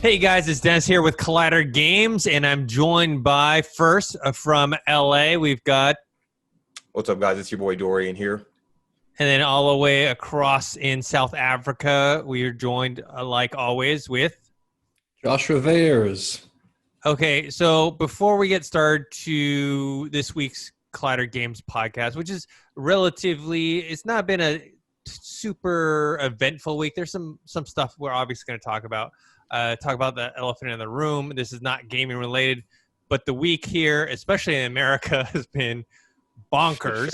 Hey guys, it's Dennis here with Collider Games, and I'm joined by first from LA. We've got, What's up, guys? It's your boy Dorian here. and then all the way across in South Africa, we are joined, like always, with. Joshua Weyers. Okay, so before we get started to this week's Collider Games podcast, which is it's not been a super eventful week. There's some stuff we're obviously going to talk about. Talk about the elephant in the room. This is not gaming related, but the week here, especially in America, has been bonkers.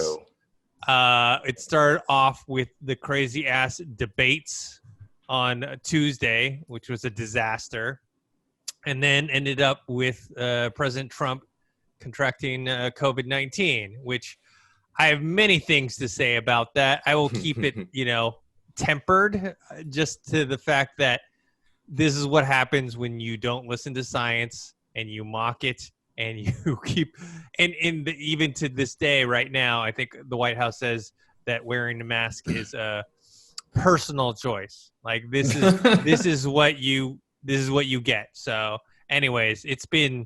It started off with the crazy ass debates on Tuesday, which was a disaster, and then ended up with President Trump contracting COVID-19, which I have many things to say about that. I will keep it, tempered, just to the fact that this is what happens when you don't listen to science and you mock it and you keep even to this day right now, I think the White House says that wearing a mask is a personal choice. Like this is what you get. So anyways, it's been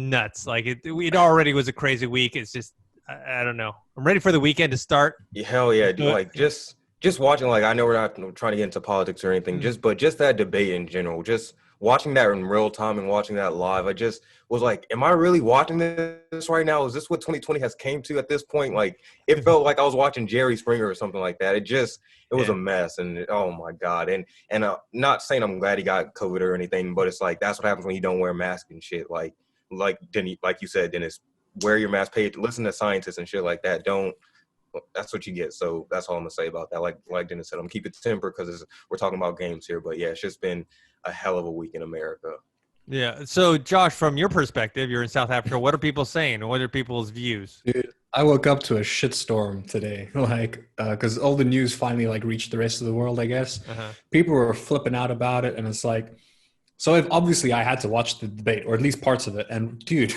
nuts. Like it already was a crazy week. It's just I don't know. I'm ready for the weekend to start. Yeah, hell yeah, dude. Like just watching, like, I know we're not trying to get into politics or anything, but just that debate in general, just watching that in real time and watching that live, I just was like, am I really watching this right now? Is this what 2020 has came to at this point? Like, it felt like I was watching Jerry Springer or something like that. It was a mess, and oh my God. And not saying I'm glad he got COVID or anything, but it's like, that's what happens when you don't wear a mask and shit. Like you said, Dennis, wear your mask, listen to scientists and shit like that. That's what you get. So that's all I'm gonna say about that. Like Dennis said, I'm keep it tempered because we're talking about games here. But yeah, it's just been a hell of a week in America. Yeah. So Josh, from your perspective, you're in South Africa. What are people saying? What are people's views? Dude, I woke up to a shitstorm today, because all the news finally reached the rest of the world. I guess people were flipping out about it, and it's like, so obviously I had to watch the debate, or at least parts of it. And dude,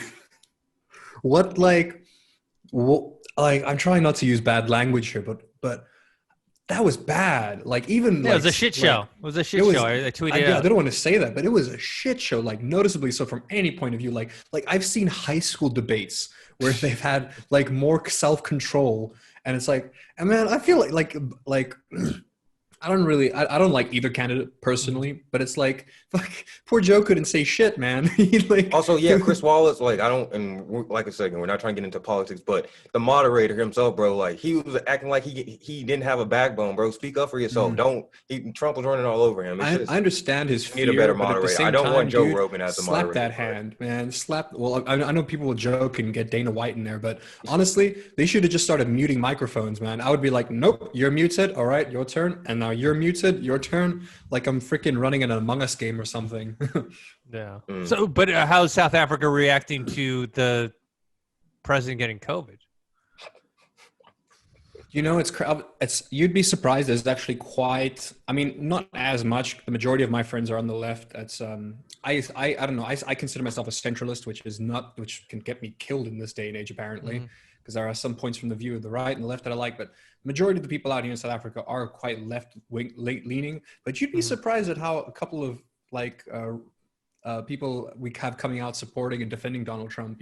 I'm trying not to use bad language here, but that was bad. Like, even it was a shit show. It was a shit show. I tweeted it out. I didn't want to say that, but it was a shit show. Like, noticeably so from any point of view. Like I've seen high school debates where they've had more self-control, and it's like, and man, I feel like I don't like either candidate personally, but it's like poor Joe couldn't say shit, man. Also, yeah, Chris Wallace, like I said, we're not trying to get into politics, but the moderator himself, bro, like, he was acting like he didn't have a backbone, bro. Speak up for yourself. Trump was running all over him. I understand his fear, need a better moderator. I don't want Joe Rogan as the moderator. Slap that hand, man. Well, I know people will joke and get Dana White in there, but honestly, they should have just started muting microphones, man. I would be like, nope, you're muted. All right, your turn. And now you're muted, your turn. Like I'm freaking running an Among Us game or something. Yeah. So, but how's South Africa reacting to the president getting COVID? It's you'd be surprised. There's actually quite. I mean, not as much. The majority of my friends are on the left. That's I don't know. I consider myself a centralist, which can get me killed in this day and age, apparently. Because there are some points from the view of the right and the left that I like, but the majority of the people out here in South Africa are quite left-leaning. But you'd be surprised at how a couple of people we have coming out supporting and defending Donald Trump,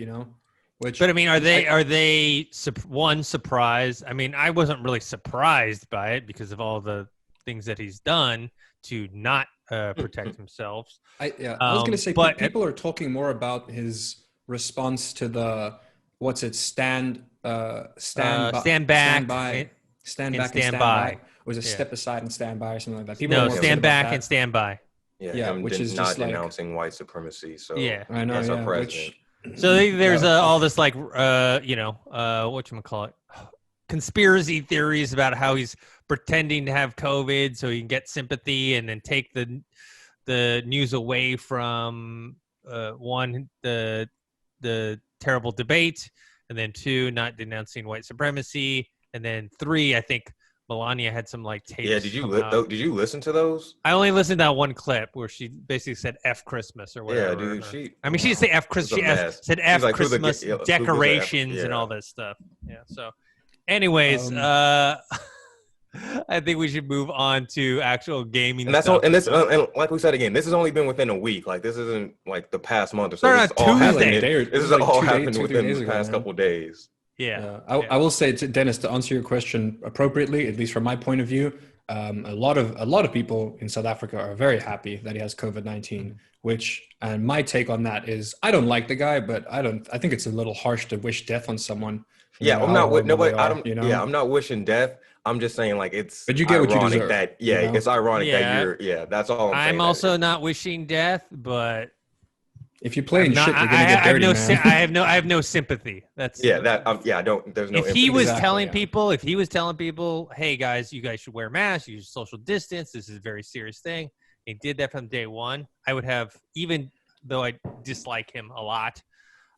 But I mean, are they surprised? I mean, I wasn't really surprised by it because of all the things that he's done to not protect himself. I was going to say, people are talking more about his response to the stand back, stand by. Was a step aside and stand by or something like that. Stand back and stand by. Yeah, which is not denouncing white supremacy. So yeah, I know. Our president. So there's all this whatchamacallit, conspiracy theories about how he's pretending to have COVID so he can get sympathy and then take the news away from the terrible debate, and then 2, not denouncing white supremacy, and then 3, I think Melania had some tapes. Yeah, did you listen to those? I only listened to that one clip where she basically said "F Christmas" or whatever. Yeah, dude. She didn't say "F Christmas." She said "F Christmas" decorations and all this stuff. Yeah. So, anyways, I I think we should move on to actual gaming. And that's stuff. all. And this, and like we said again, this has only been within a week. Like this isn't like the past month or so. This all happened. This is all happened within the past couple days. Yeah. I will say, to Dennis, to answer your question appropriately, at least from my point of view, a lot of people in South Africa are very happy that he has COVID-19. And my take on that is, I don't like the guy, but I think it's a little harsh to wish death on someone. Yeah, I'm not with nobody. I'm not wishing death. I'm just saying, like, it's. But you get what you deserve. It's ironic that you're. Yeah, that's all. I'm also not wishing death, but if you play in shit, you're gonna get dirty, man. I have no sympathy. That's I don't. There's no. If he was telling people, hey guys, you guys should wear masks, use social distance. This is a very serious thing. He did that from day one. I would have, even though I dislike him a lot,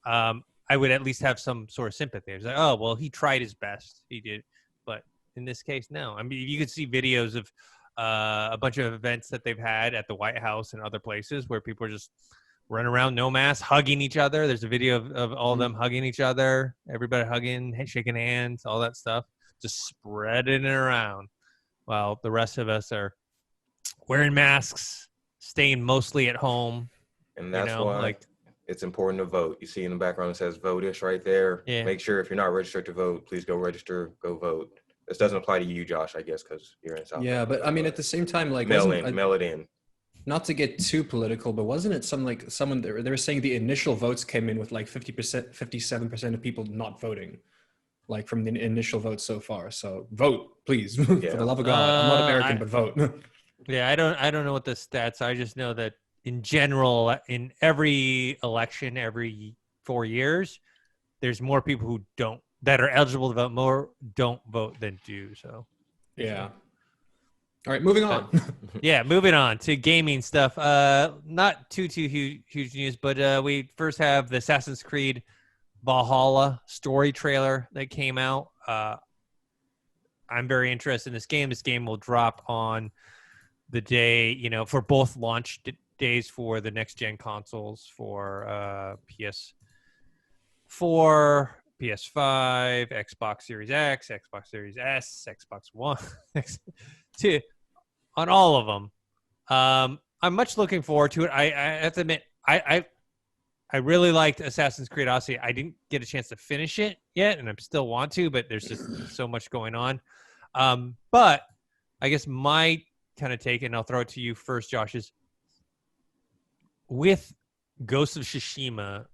I would at least have some sort of sympathy. I was like, oh well, he tried his best. He did, but in this case, no. I mean, you could see videos of a bunch of events that they've had at the White House and other places where people are just running around, no mask, hugging each other. There's a video of all of them hugging each other, everybody hugging, shaking hands, all that stuff, just spreading it around, while the rest of us are wearing masks, staying mostly at home. And that's why it's important to vote. You see in the background it says "Votish" right there. Yeah. Make sure if you're not registered to vote, please go register, go vote. This doesn't apply to you, Josh, I guess, because you're in South Africa. Yeah, but I mean, at the same time, like mail it in. Not to get too political, but wasn't it someone they were saying the initial votes came in with like 50%, 57% of people not voting, like from the initial votes so far. So vote, please, for the love of God. I'm not American, but vote. Yeah, I don't know what the stats are. I just know that in general, in every election, every 4 years, there's more people that are eligible to vote don't vote than do. So yeah. All right, moving on. Moving on to gaming stuff. Not too huge news, but we first have the Assassin's Creed Valhalla story trailer that came out. I'm very interested in this game. This game will drop on the day, for both launch days for the next gen consoles, for PS4, PS5, Xbox Series X, Xbox Series S, Xbox One, on all of them. I'm much looking forward to it. I have to admit, I really liked Assassin's Creed Odyssey. I didn't get a chance to finish it yet, and I still want to, but there's just so much going on. But I guess my kind of take, and I'll throw it to you first, Josh, is with Ghost of Tsushima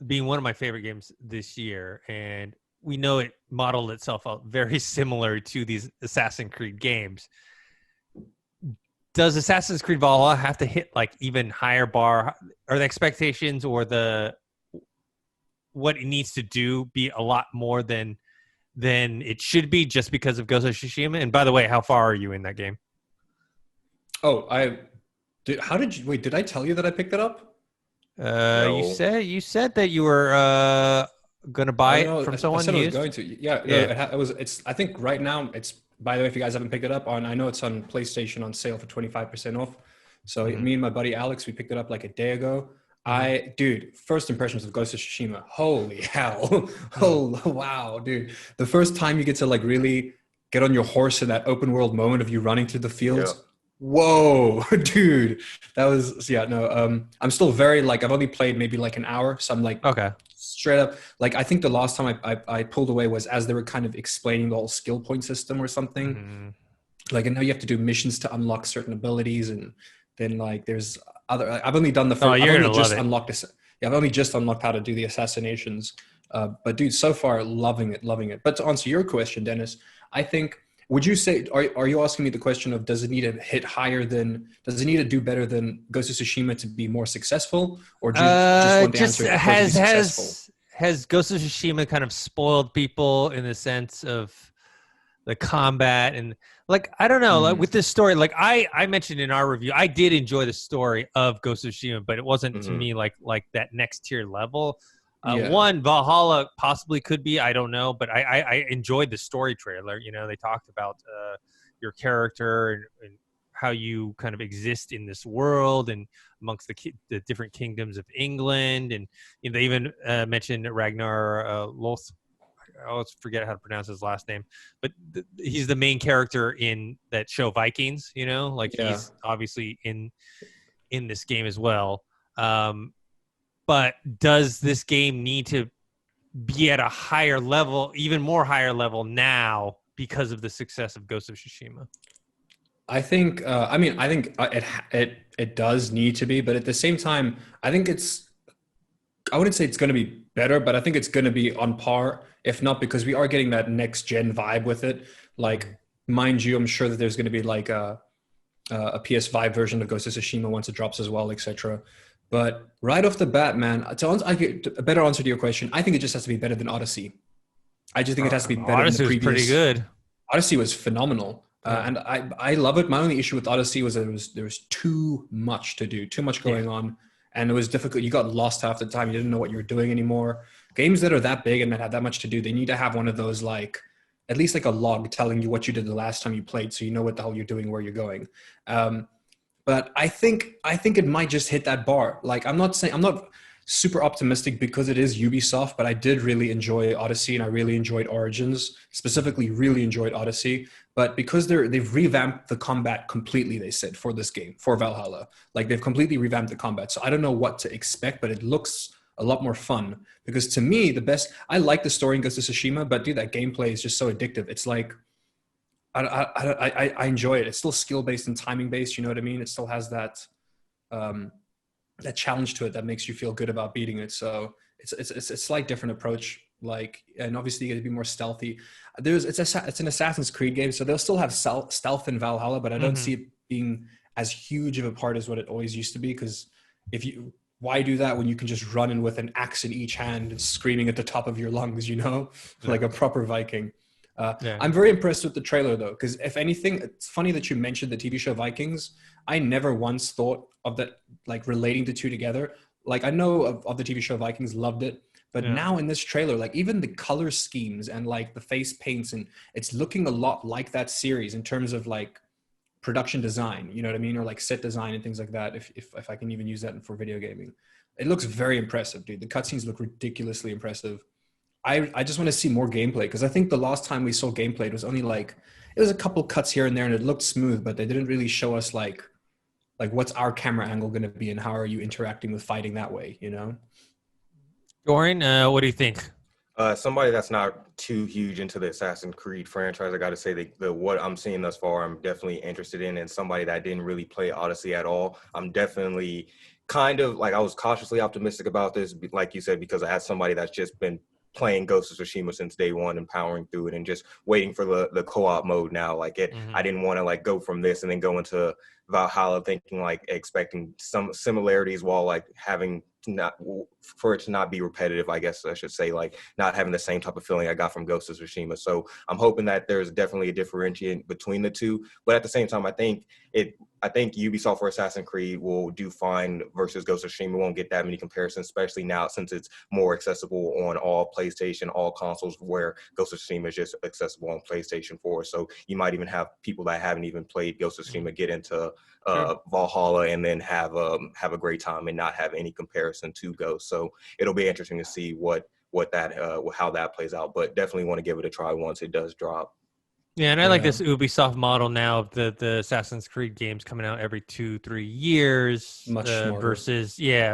being one of my favorite games this year, and we know it modeled itself out very similar to these Assassin's Creed games. Does Assassin's Creed Valhalla have to hit like even higher bar? Are the expectations or what it needs to do be a lot more than it should be just because of Ghost of Tsushima? And by the way, how far are you in that game? Oh, did I tell you that I picked it up? No. You said that you were going to buy it from someone. I said I was going to. Yeah. I think right now it's. By the way, if you guys haven't picked it up, I know it's on PlayStation on sale for 25% off. So me and my buddy Alex, we picked it up like a day ago. First impressions of Ghost of Tsushima. Holy hell. Oh, wow, dude. The first time you get to like really get on your horse in that open world moment of you running through the fields. Yeah. Whoa, dude. That was, I'm still very I've only played maybe like an hour. So I'm like, okay. Straight up, I think the last time I pulled away was as they were kind of explaining the whole skill point system or something. Mm-hmm. I know you have to do missions to unlock certain abilities, and then there's other. I've only done the first. I've only just unlocked how to do the assassinations. But dude, so far loving it. But to answer your question, Dennis, I think. Would you say? Are you asking me the question of does it need to hit higher than? Does it need to do better than Ghost of Tsushima to be more successful, or just want the answer to be successful? Has Ghost of Tsushima kind of spoiled people in the sense of the combat and I don't know, with this story, I mentioned in our review, I did enjoy the story of Ghost of Tsushima, but it wasn't to me like that next tier level. One, Valhalla possibly could be, I don't know, but I enjoyed the story trailer. They talked about your character and how you kind of exist in this world and amongst the different kingdoms of England. And they even mentioned Ragnar Loth. I always forget how to pronounce his last name, but he's the main character in that show Vikings. He's obviously in this game as well. But does this game need to be at a higher level, even more higher level now because of the success of Ghost of Tsushima? I think. I think it does need to be, but at the same time, I think I wouldn't say it's going to be better, but I think it's going to be on par, if not, because we are getting that next gen vibe with it. Like, mind you, I'm sure that there's going to be like a PS5 version of Ghost of Tsushima once it drops as well, etc. But right off the bat, man, I get a better answer to your question. I think it just has to be better than Odyssey. I just think it has to be better Odyssey than the previous. Was pretty good. Odyssey was phenomenal. And I love it. My only issue with Odyssey was that there was too much to do, too much going on. And it was difficult. You got lost half the time. You didn't know what you were doing anymore. Games that are that big and that have that much to do, they need to have one of those, like, at least like a log telling you what you did the last time you played, so you know what the hell you're doing, where you're going. But I think it might just hit that bar. Like, I'm not super optimistic because it is Ubisoft, but I did really enjoy Odyssey and I really enjoyed Origins, specifically really enjoyed Odyssey. But because they've revamped the combat completely, they said, for this game, for Valhalla. Like, they've completely revamped the combat. So I don't know what to expect, but it looks a lot more fun. Because to me, I like the story in Ghost of Tsushima, but dude, that gameplay is just so addictive. It's like, I enjoy it. It's still skill-based and timing-based, you know what I mean? It still has that challenge to it that makes you feel good about beating it. So it's a slight different approach. Like, and obviously you got to be more stealthy. It's an Assassin's Creed game, so they'll still have stealth in Valhalla, but I don't see it being as huge of a part as what it always used to be. Because why do that when you can just run in with an axe in each hand and screaming at the top of your lungs, like a proper Viking. I'm very impressed with the trailer though, because if anything, it's funny that you mentioned the TV show Vikings. I never once thought of that, like, relating the two together. Like, I know of the TV show Vikings, loved it. But now in this trailer, like, even the color schemes and like the face paints, and it's looking a lot like that series in terms of like production design, you know what I mean? Or like set design and things like that. If I can even use that for video gaming, it looks very impressive, dude. The cutscenes look ridiculously impressive. I just want to see more gameplay, because I think the last time we saw gameplay, it was only like, it was a couple cuts here and there and it looked smooth, but they didn't really show us like what's our camera angle going to be and how are you interacting with fighting that way, Dorian, what do you think? Somebody that's not too huge into the Assassin's Creed franchise, I got to say what I'm seeing thus far, I'm definitely interested in. And somebody that didn't really play Odyssey at all, I'm definitely kind of like, I was cautiously optimistic about this, like you said, because I had somebody that's just been playing Ghost of Tsushima since day one and powering through it and just waiting for the co-op mode now. Like I didn't want to like go from this and then go into Valhalla thinking like expecting some similarities while like having not for it to not be repetitive, I guess I should say, like not having the same type of feeling I got from Ghost of Tsushima. So I'm hoping that there's definitely a differentiation between the two, but at the same time, I think Ubisoft for Assassin's Creed will do fine versus Ghost of Tsushima. Won't get that many comparisons, especially now since it's more accessible on all PlayStation, all consoles, where Ghost of Tsushima is just accessible on PlayStation 4. So you might even have people that haven't even played Ghost of Tsushima get into Valhalla and then have a great time and not have any comparison to Ghost. So it'll be interesting to see how that plays out. But definitely want to give it a try once it does drop. Yeah, and I like this Ubisoft model now of the Assassin's Creed games coming out every 2-3 years, much smarter.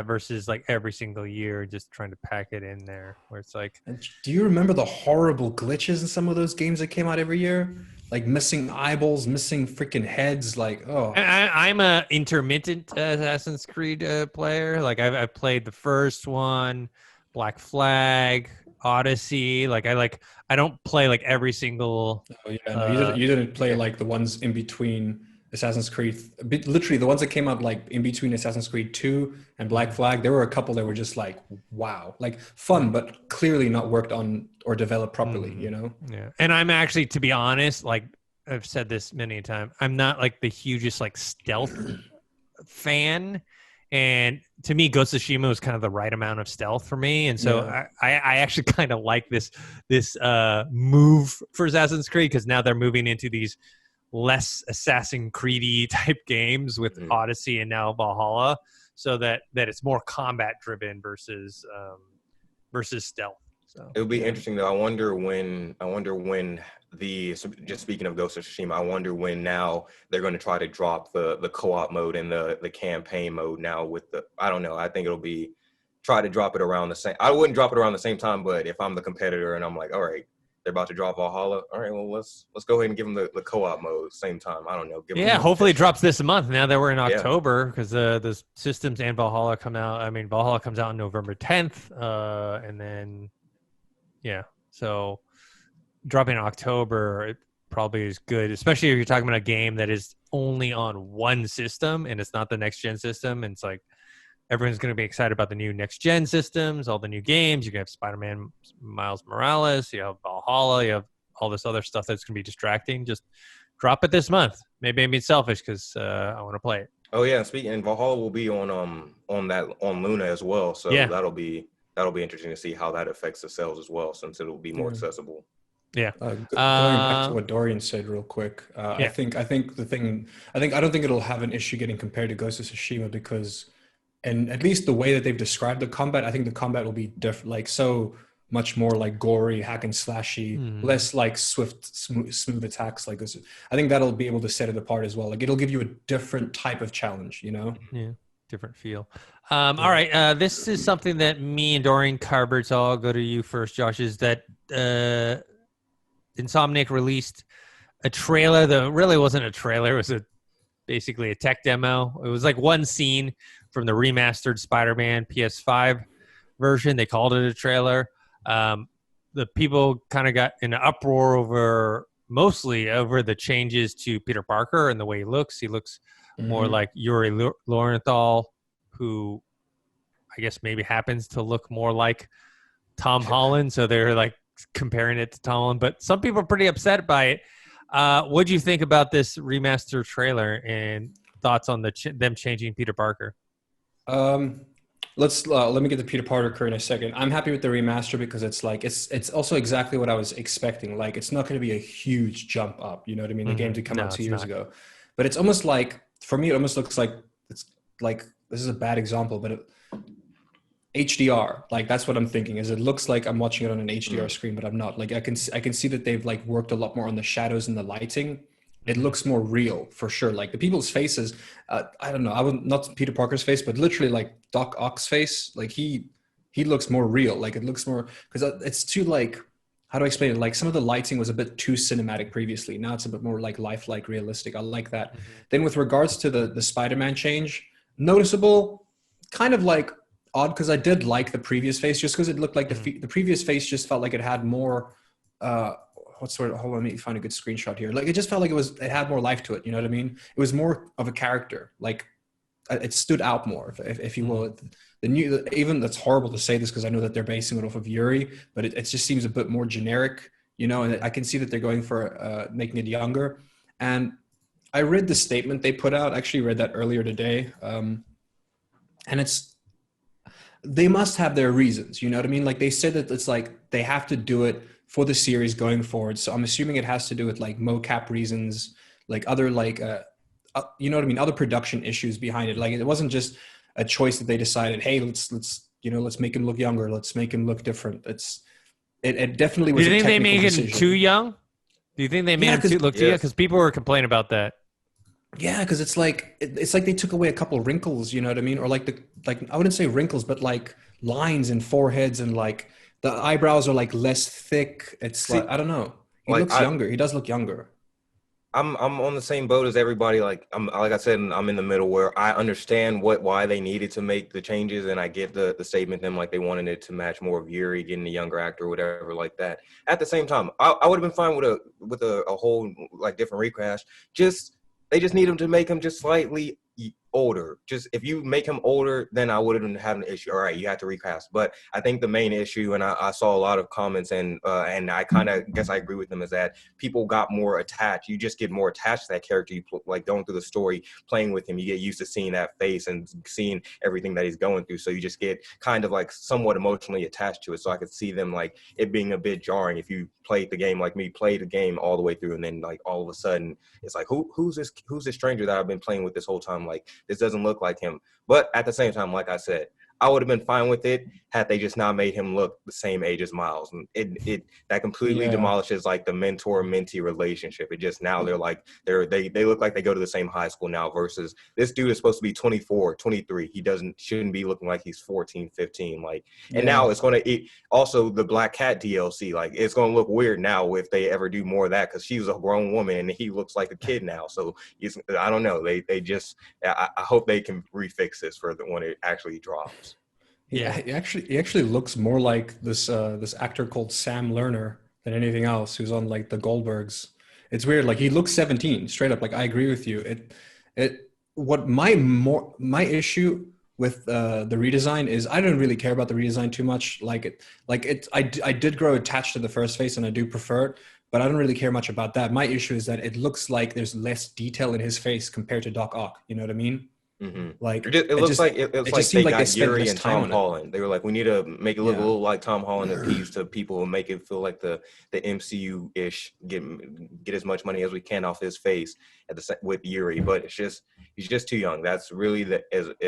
versus like every single year, just trying to pack it in there. Where it's like, do you remember the horrible glitches in some of those games that came out every year? Like missing eyeballs, missing freaking heads. Like, oh, I'm a intermittent Assassin's Creed player. Like I've played the first one, Black Flag, Odyssey. I don't play like every single. Oh yeah, no, you didn't play like the ones in between Assassin's Creed. Literally, the ones that came out like in between Assassin's Creed 2 and Black Flag. There were a couple that were just like, wow, like fun, but clearly not worked on or developed properly. Yeah, and I'm actually, to be honest, like I've said this many times, I'm not like the hugest like stealth fan. And to me, Ghost of Tsushima was kind of the right amount of stealth for me, and so I actually kind of like this move for Assassin's Creed, because now they're moving into these less Assassin's Creed-y type games with Odyssey and now Valhalla, so that it's more combat driven versus stealth. So it would be interesting though. I wonder when just speaking of Ghost of Tsushima, I wonder when now they're going to try to drop the co-op mode and the campaign mode now with I don't know. I think it'll be try to drop it around the same. I wouldn't drop it around the same time, but if I'm the competitor and I'm like, all right, they're about to drop Valhalla. All right, well let's go ahead and give them the co-op mode same time. I don't know. Hopefully it drops this month. Now that we're in October, because the systems and Valhalla come out. I mean, Valhalla comes out on November 10th, and then so dropping in October it probably is good, especially if you're talking about a game that is only on one system and it's not the next gen system. And it's like everyone's going to be excited about the new next-gen systems, all the new games. You have Spider-Man Miles Morales. You have Valhalla. You have all this other stuff that's going to be distracting. Just drop it this month. Maybe I'm being selfish because I want to play it. Oh, yeah. And Valhalla will be on Luna as well. So that'll be interesting to see how that affects the sales as well, since it'll be more accessible. Yeah. Going back to what Dorian said real quick, I don't think it'll have an issue getting compared to Ghost of Tsushima because... And at least the way that they've described the combat, I think the combat will be different, like so much more like gory, hack and slashy, less like swift, smooth attacks like this. I think that'll be able to set it apart as well. Like it'll give you a different type of challenge, you know? Yeah, different feel. All right, this is something that me and Dorian covered, so I'll go to you first, Josh, is that Insomniac released a trailer that really wasn't a trailer. It was basically a tech demo. It was like one scene from the remastered Spider-Man PS5 version. They called it a trailer. The people kind of got in an uproar mostly over the changes to Peter Parker and the way he looks. He looks more like Yuri Lowenthal, who I guess maybe happens to look more like Tom Holland. So they're like comparing it to Tom Holland. But some people are pretty upset by it. What do you think about this remaster trailer and thoughts on them changing Peter Parker? Let me get to Peter Parker in a second. I'm happy with the remaster because it's like it's also exactly what I was expecting. Like it's not going to be a huge jump up. You know what I mean? The game did come out 2 years ago, but it's almost like for me, it almost looks like it's like this is a bad example, but HDR, like that's what I'm thinking. Is it looks like I'm watching it on an HDR screen, but I'm not. Like I can see that they've like worked a lot more on the shadows and the lighting. It looks more real for sure. Like the people's faces, I don't know. I would not Peter Parker's face, but literally like Doc Ock's face. Like he looks more real. Like it looks more because it's too like how do I explain it? Like some of the lighting was a bit too cinematic previously. Now it's a bit more like lifelike, realistic. I like that. Then with regards to the Spider-Man change, noticeable, kind of like odd because I did like the previous face just because it looked like the previous face just felt like it had more. Hold on, let me find a good screenshot here. Like it just felt like it had more life to it. You know what I mean? It was more of a character. Like it stood out more, if you will. Even that's horrible to say this because I know that they're basing it off of Yuri, but it just seems a bit more generic, you know. And I can see that they're going for making it younger. And I read the statement they put out. I actually read that earlier today, and they must have their reasons. You know what I mean? Like they said that it's like they have to do it for the series going forward. So I'm assuming it has to do with like mocap reasons, like other like, you know what I mean? Other production issues behind it. Like it wasn't just a choice that they decided, hey, let's make him look younger. Let's make him look different. It definitely was. Do you think a they made decision. him too young? Do you think they made him look too young? Because people were complaining about that. Yeah, because it's like they took away a couple wrinkles, you know what I mean? Or like I wouldn't say wrinkles, but like lines and foreheads and like the eyebrows are like less thick. It's like I don't know. He looks younger. He does look younger. I'm on the same boat as everybody. Like I said, I'm in the middle where I understand why they needed to make the changes, and I get the statement them like they wanted it to match more of Yuri getting a younger actor or whatever like that. At the same time, I would have been fine with a whole like different recast. They just need him to make him just slightly older. Just if you make him older, then I wouldn't have an issue. All right, you have to recast. But I think the main issue, and I saw a lot of comments, and I kind of guess I agree with them, is that people got more attached. You just get more attached to that character. You like going through the story, playing with him. You get used to seeing that face and seeing everything that he's going through. So you just get kind of like somewhat emotionally attached to it. So I could see them like it being a bit jarring if you played the game like me, played the game all the way through, and then like all of a sudden it's like who's this stranger that I've been playing with this whole time? Like this doesn't look like him. But at the same time, like I said, I would have been fine with it had they just not made him look the same age as Miles. And it that completely demolishes like the mentor-mentee relationship. It just now they're like they look like they go to the same high school now versus this dude is supposed to be 24, 23. He shouldn't be looking like he's 14, 15. Like, and now it's going to also the Black Cat DLC. Like, it's going to look weird now if they ever do more of that because she's a grown woman and he looks like a kid now. So I don't know. They just I hope they can refix this for when it actually drops. Yeah, he actually looks more like this actor called Sam Lerner than anything else who's on like the Goldbergs. It's weird. Like, he looks 17 straight up. Like, I agree with you. What my issue with the redesign is I don't really care about the redesign too much. I did grow attached to the first face and I do prefer it, but I don't really care much about that. My issue is that it looks like there's less detail in his face compared to Doc Ock. You know what I mean? Mm-hmm. Like, it looks like they got Yuri and Tom Holland. They were like, we need to make it look a little like Tom Holland and appease to people and make it feel like the MCU-ish, get as much money as we can off his face with Yuri. But it's just he's just too young. That's really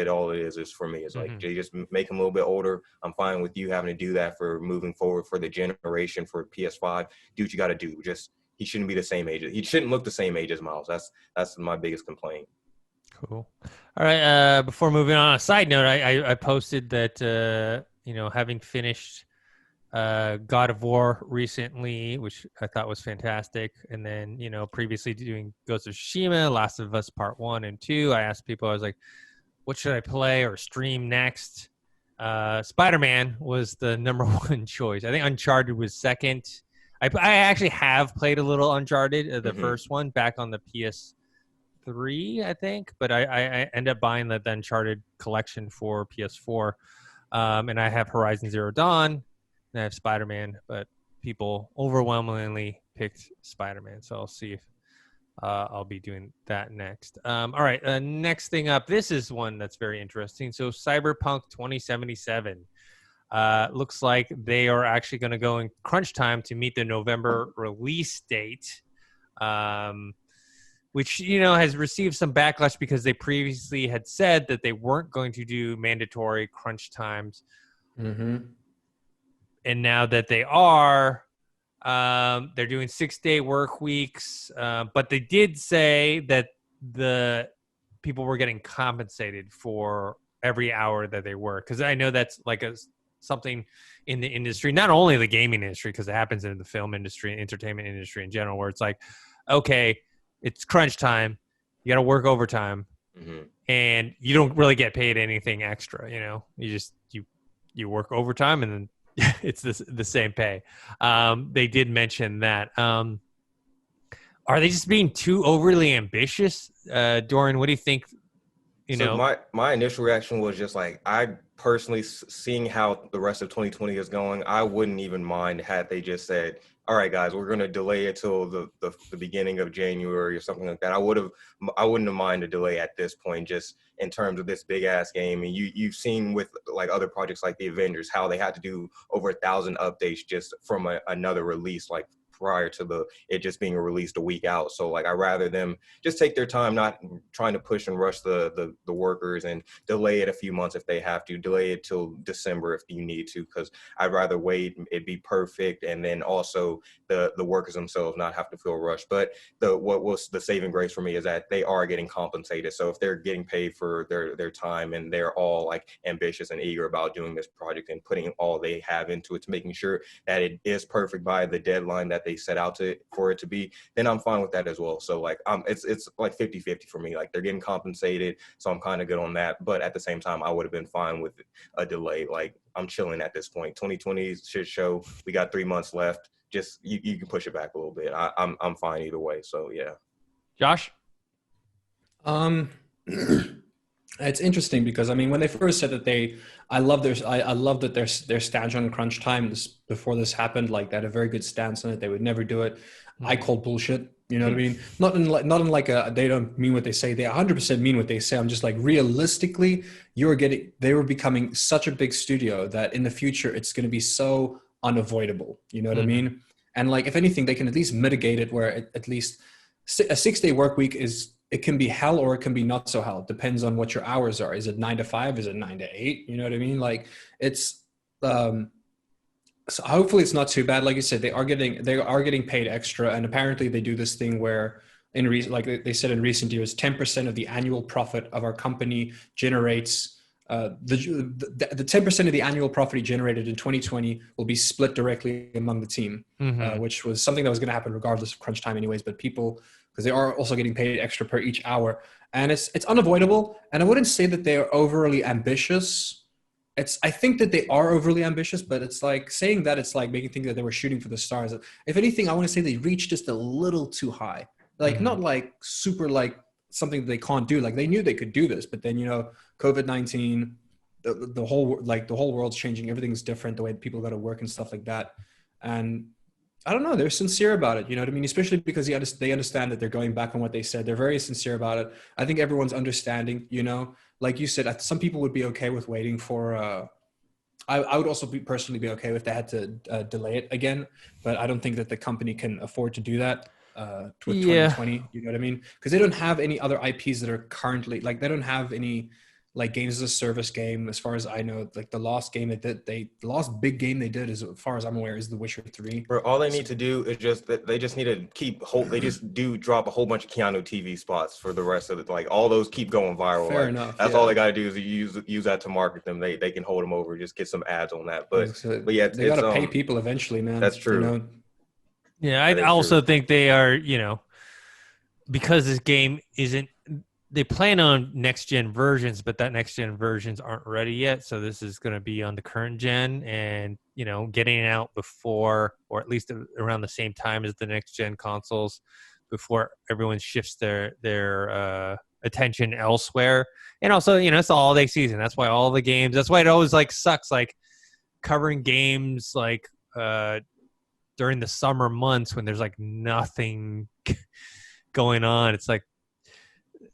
all it is for me. It's like they just make him a little bit older. I'm fine with you having to do that for moving forward for the generation for PS5. Do what you got to do. Just he shouldn't be the same age. He shouldn't look the same age as Miles. That's my biggest complaint. Cool. All right. Before moving on, a side note, I posted that, having finished God of War recently, which I thought was fantastic. And then, previously doing Ghost of Tsushima, Last of Us Part 1 and 2, I asked people, I was like, what should I play or stream next? Spider-Man was the number one choice. I think Uncharted was second. I actually have played a little Uncharted, the first one, back on the PS3, I think, but I end up buying the Uncharted collection for PS4, and I have Horizon Zero Dawn, and I have Spider-Man, but people overwhelmingly picked Spider-Man, so I'll see if I'll be doing that next. All right, next thing up, this is one that's very interesting. So Cyberpunk 2077 looks like they are actually going to go in crunch time to meet the November release date. Which, has received some backlash because they previously had said that they weren't going to do mandatory crunch times. Mm-hmm. And now that they are, they're doing 6-day work weeks. But they did say that the people were getting compensated for every hour that they work. Because I know that's like something in the industry, not only the gaming industry, because it happens in the film industry and entertainment industry in general, where it's like, okay, it's crunch time. You got to work overtime, and you don't really get paid anything extra. You just you work overtime, and then it's the same pay. They did mention that. Are they just being too overly ambitious, Dorian? What do you think? My initial reaction was just like, I personally, seeing how the rest of 2020 is going, I wouldn't even mind had they just said, all right, guys, we're going to delay it till the beginning of January or something like that. I wouldn't have minded a delay at this point, just in terms of this big ass game. And you've seen with like other projects like the Avengers, how they had to do over 1,000 updates just from another release, like prior to it just being released a week out. So like, I'd rather them just take their time, not trying to push and rush the workers, and delay it a few months if they have to, delay it till December if you need to, because I'd rather wait, it'd be perfect, and then also the workers themselves not have to feel rushed. But what was the saving grace for me is that they are getting compensated. So if they're getting paid for their time, and they're all like ambitious and eager about doing this project and putting all they have into it to making sure that it is perfect by the deadline that they set out for it to be, then I'm fine with that as well. So like, it's like 50-50 for me. Like, they're getting compensated, so I'm kind of good on that. But at the same time, I would have been fine with a delay. Like, I'm chilling at this point. 2020 should show. We got 3 months left. Just you can push it back a little bit. I'm fine either way. So yeah. Josh? It's interesting because when they first said that I love that their stance on crunch time before this happened, like they had a very good stance on it. They would never do it. I called bullshit. You know what I mean? Not in like they don't mean what they say. They 100% mean what they say. I'm just like, realistically, they were becoming such a big studio that in the future it's going to be so unavoidable. You know what I mean? And like, if anything, they can at least mitigate it where at least a 6-day work week is it can be hell or it can be not so hell. It depends on what your hours are. Is it 9 to 5? Is it 9 to 8? You know what I mean? Like it's, so hopefully it's not too bad. Like you said, they are getting paid extra. And apparently they do this thing where like they said in recent years, 10% of the annual profit of our company generates, the 10% of the annual profit he generated in 2020 will be split directly among the team, which was something that was going to happen regardless of crunch time anyways. But people, because they are also getting paid extra per each hour, and it's unavoidable. And I wouldn't say that they are overly ambitious. I think that they are overly ambitious, but it's like saying that it's like making think that they were shooting for the stars. If anything, I want to say they reached just a little too high, like not like super like something that they can't do. Like they knew they could do this, but then, COVID-19, the whole world's changing. Everything's different. The way people got to work and stuff like that. And I don't know, they're sincere about it. You know what I mean? Especially because they understand that they're going back on what they said. They're very sincere about it. I think everyone's understanding, like you said, some people would be okay with waiting for, I would also personally be okay if they had to delay it again, but I don't think that the company can afford to do that. With 2020, you know what I mean? Because they don't have any other IPs that are currently, like they don't have any like games as a service game, as far as I know. Like the last game the last big game they did, as far as I'm aware, is The Witcher 3. Bro, all they need to do is they just need to they just do drop a whole bunch of Keanu TV spots for the rest of it. Like all those keep going viral. Fair enough. That's all they got to do is use that to market them. They can hold them over, just get some ads on that. But yeah, they got to pay people eventually, man. That's true. Yeah, I also think they are, because this game isn't, they plan on next gen versions, but that next gen versions aren't ready yet. So this is going to be on the current gen, and getting it out before, or at least around the same time as the next gen consoles, before everyone shifts their attention elsewhere. And also, it's the holiday season. That's why all the games. That's why it always like sucks, like covering games like during the summer months when there's like nothing going on. It's like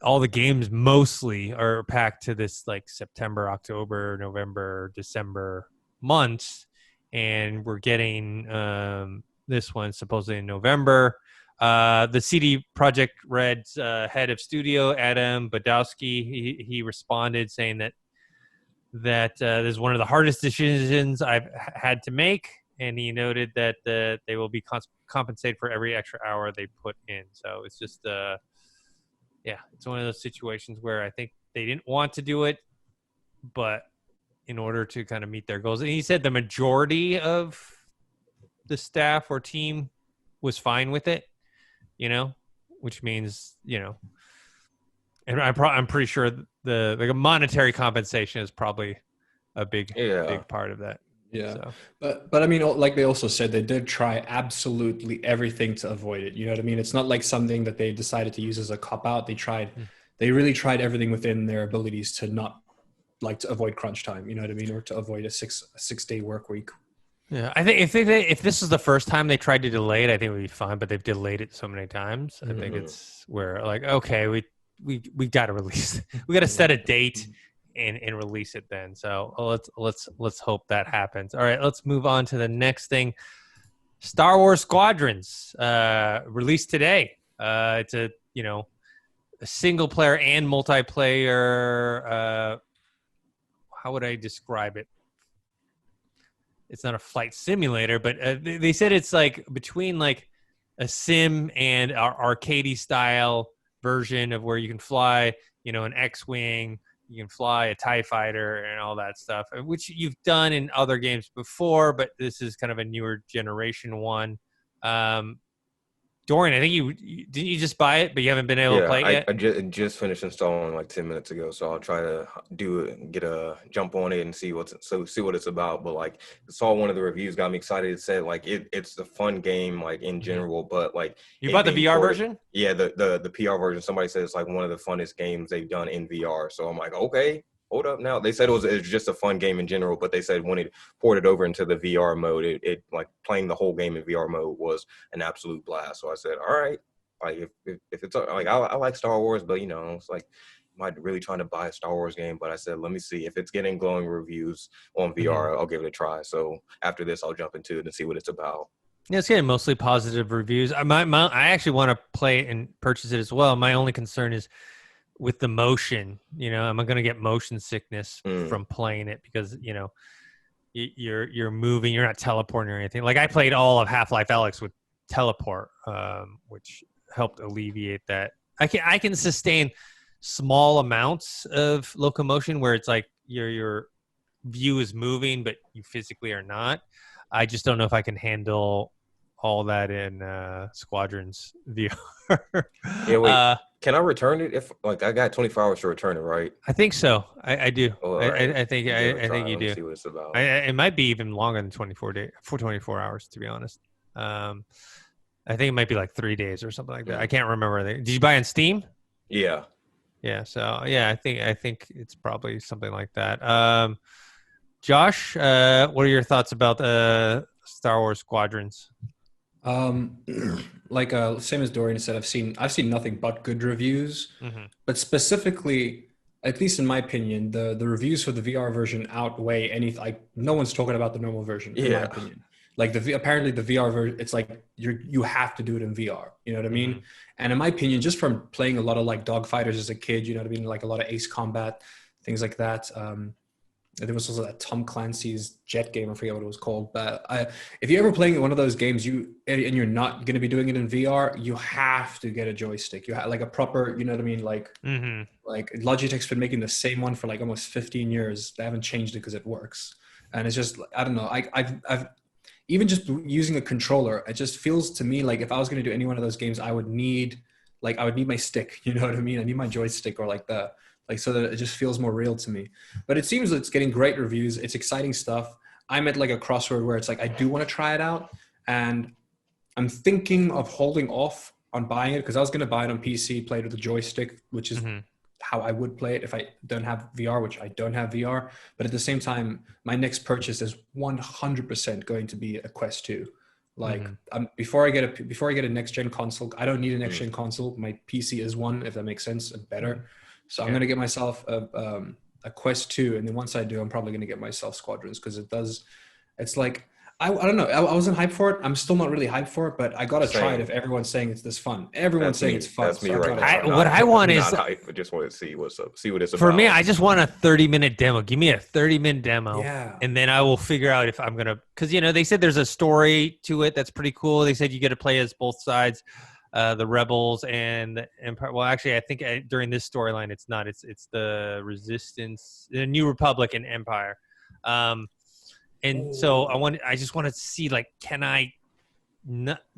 all the games mostly are packed to this like September, October, November, December months, and we're getting this one supposedly in November. The CD Projekt Red's head of studio, Adam Badowski, he responded saying that this is one of the hardest decisions I've had to make, and he noted that they will be compensated for every extra hour they put in. So it's just it's one of those situations where I think they didn't want to do it, but in order to kind of meet their goals. And he said the majority of the staff or team was fine with it, which means, and I'm pretty sure the monetary compensation is probably a big part of that. Yeah. So. But I mean, like they also said, they did try absolutely everything to avoid it. You know what I mean? It's not like something that they decided to use as a cop out. They really tried everything within their abilities to not like to avoid crunch time. You know what I mean? Or to avoid a 6-day work week. Yeah. I think if this is the first time they tried to delay it, I think it would be fine, but they've delayed it so many times. I think it's where like, okay, we got to release, we got to set a date and release it then. So let's hope that happens. All right, let's move on to the next thing. Star Wars Squadrons released today. It's a single player and multiplayer. How would I describe it? It's not a flight simulator, but they said it's like between like a sim and our arcadey style version of where you can fly, an X-wing. You can fly a TIE fighter and all that stuff, which you've done in other games before, but this is kind of a newer generation one. Dorian, I think didn't you just buy it, but you haven't been able to play it yet? I just finished installing like 10 minutes ago, so I'll try to do it, get a jump on it and see what it's about. But like, saw one of the reviews, got me excited. It said like it's a fun game like in general, but like you bought the VR version? Yeah, the PR version. Somebody said it's like one of the funnest games they've done in VR. So I'm like, okay. Hold up now. They said it was just a fun game in general, but they said when it ported over into the VR mode, it like playing the whole game in VR mode was an absolute blast. So I said, all right, like if it's like I like Star Wars, but it's like I'm not really trying to buy a Star Wars game. But I said, let me see if it's getting glowing reviews on VR, I'll give it a try. So after this, I'll jump into it and see what it's about. Yeah, it's getting mostly positive reviews. I actually want to play it and purchase it as well. My only concern is with the motion. Am I going to get motion sickness from playing it because you're moving, you're not teleporting or anything. Like I played all of Half-Life Alyx with teleport, which helped alleviate that. I can sustain small amounts of locomotion where it's like your view is moving, but you physically are not. I just don't know if I can handle all that in Squadrons VR. Yeah, wait. Can I return it if I got 24 hours to return it, right? I think so. I do. Right. I think you do. See what it's about. It might be even longer than 24 hours, to be honest. I think it might be like 3 days or something like that. I can't remember. Did you buy it on Steam? Yeah. Yeah. So yeah, I think it's probably something like that. Josh, what are your thoughts about Star Wars Squadrons? Same as Dorian said, I've seen nothing but good reviews, but specifically, at least in my opinion, the reviews for the VR version outweigh any. Like no one's talking about the normal version. In my opinion, apparently the VR version, it's like you have to do it in VR. You know what I mean? And in my opinion, just from playing a lot of like dogfighters as a kid, you know what I mean, like a lot of Ace Combat, things like that. There was also that Tom Clancy's Jet game. I forget what it was called. But if you're ever playing one of those games, and you're not going to be doing it in VR, you have to get a joystick. You have like a proper, you know what I mean? Like Logitech's been making the same one for like almost 15 years. They haven't changed it because it works. And it's just, I don't know. I've even just using a controller, it just feels to me like if I was going to do any one of those games, I would need my stick. You know what I mean? I need my joystick or so that it just feels more real to me. But it seems it's getting great reviews. It's exciting stuff. I'm at like a crossroad where it's like, I do want to try it out. And I'm thinking of holding off on buying it because I was going to buy it on PC, play it with a joystick, which is how I would play it if I don't have VR, which I don't have VR. But at the same time, my next purchase is 100% going to be a Quest 2. Before I get a next gen console, I don't need a next gen console. My PC is one, if that makes sense, and better. So I'm going to get myself a Quest 2. And then once I do, I'm probably going to get myself Squadrons because it's like, I don't know. I wasn't hyped for it. I'm still not really hyped for it, but I got to try it if everyone's saying it's this fun. Everyone's saying it's fun. That's me right now. What I want is... I just want to see what's up. See what it's about. For me, I just want a 30-minute demo. Give me a 30-minute demo. Yeah. And then I will figure out if I'm going to... Because, they said there's a story to it that's pretty cool. They said you get to play as both sides. The Rebels and the Empire. Well, actually, I think during this storyline, it's not. It's the Resistance, the New Republic, and Empire. So I just want to see, like, can I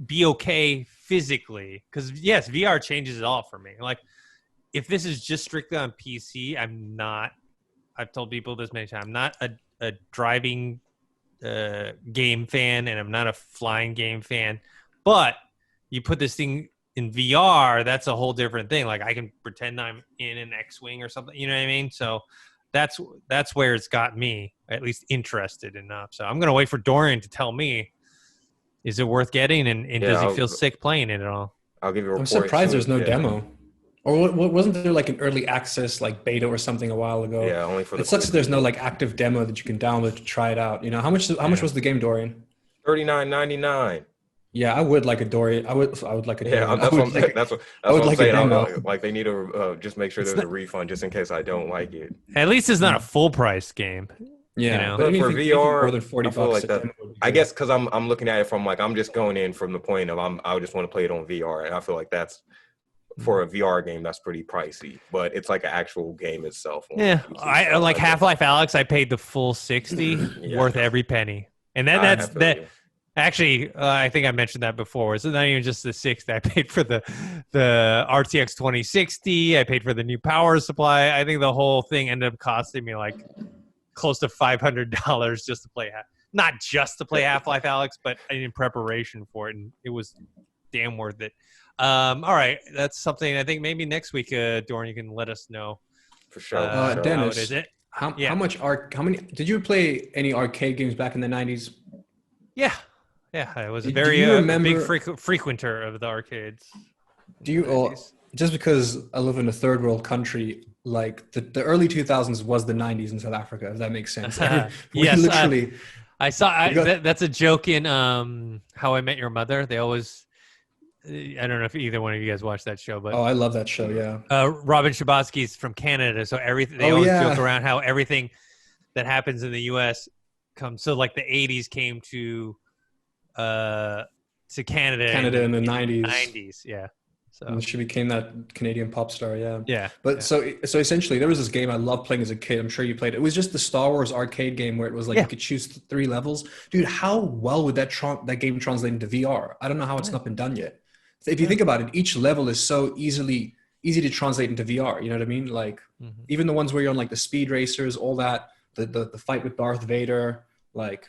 be okay physically? Because yes, VR changes it all for me. Like, if this is just strictly on PC, I'm not. I've told people this many times. I'm not a driving game fan, and I'm not a flying game fan, but you put this thing in VR, that's a whole different thing. Like I can pretend I'm in an X-Wing or something, you know what I mean? So that's where it's got me at least interested enough. So I'm going to wait for Dorian to tell me, is it worth getting? And does he feel sick playing it at all? I'll give you a report. I'm surprised there's no demo. Or wasn't there like an early access like beta or something a while ago? Yeah, only for the... It sucks that there's no like active demo that you can download to try it out. You know, how much was the game, Dorian? $39.99. Yeah, I would like a Dorian. I would like a Dorian. Yeah, that's what I'm saying. That's what I'm saying. Like they need to just make sure there's a refund just in case I don't like it. At least it's not a full price game. Yeah, but for VR, more than $40 like that. I guess because I'm looking at it from like I'm just going in from the point of I just want to play it on VR, and I feel like that's for a VR game that's pretty pricey, but it's like an actual game itself. Yeah, I like Half-Life Alyx. I paid the full $60, worth every penny, and then that's that. Actually, I think I mentioned that before. It's not even just the $60. I paid for the RTX 2060. I paid for the new power supply. I think the whole thing ended up costing me like close to $500 just to play. Not just to play Half-Life Alyx, but in preparation for it, and it was damn worth it. All right, that's something I think maybe next week, Dorian, you can let us know. For sure. Dennis, how many did you play any arcade games back in the 90s? Yeah, I was a very big frequenter of the arcades. Do you, just because I live in a third world country, like the early 2000s was the 90s in South Africa, if that makes sense. That's a joke in How I Met Your Mother. They always, I don't know if either one of you guys watched that show, but I love that show. Yeah. Robin Shabosky's from Canada, so they always joke around how everything that happens in the U.S. comes. So like the '80s came to Canada in the '90s. '90s, yeah. So and she became that Canadian pop star, yeah. Yeah. But so essentially, there was this game I loved playing as a kid. I'm sure you played it. It was just the Star Wars arcade game where it was like you could choose 3 levels. Dude, how well would that game translate into VR? I don't know how it's not been done yet. If you think about it, each level is so easy to translate into VR. You know what I mean? Like even the ones where you're on like the speed racers, all that, the fight with Darth Vader, like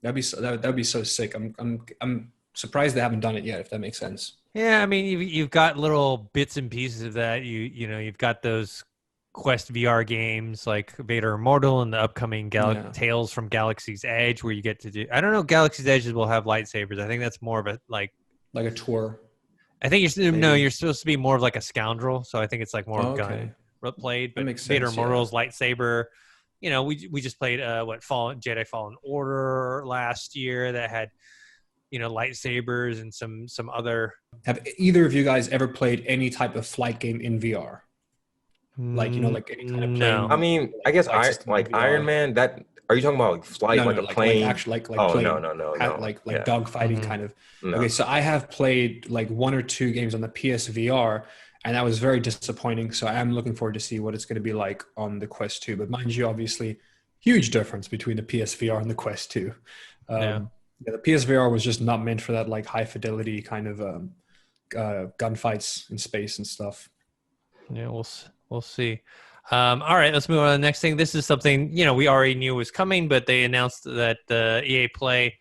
that'd be so sick. I'm surprised they haven't done it yet, if that makes sense. Yeah, I mean, you've got little bits and pieces of that. You've got those Quest VR games like Vader Immortal and the upcoming Tales from Galaxy's Edge, where you get to do. I don't know, Galaxy's Edge will have lightsabers. I think that's more of a like a tour. I think you're supposed to be more of like a scoundrel, so I think it's like more gun played. But Vader Immortal's lightsaber. We just played Jedi Fallen Order last year that had lightsabers and some other. Have either of you guys ever played any type of flight game in VR? Like like any kind of plane? No. I mean, I guess Iron Man. That are you talking about like flight, a plane? Actually, plane. No. Like dog fighting kind of. No. Okay, so I have played like 1 or 2 games on the PSVR, and that was very disappointing. So I am looking forward to see what it's going to be like on the Quest 2. But mind you, obviously, huge difference between the PSVR and the Quest 2. The PSVR was just not meant for that like high fidelity kind of gunfights in space and stuff. Yeah, we'll see. All right, let's move on to the next thing. This is something we already knew was coming, but they announced that the EA Play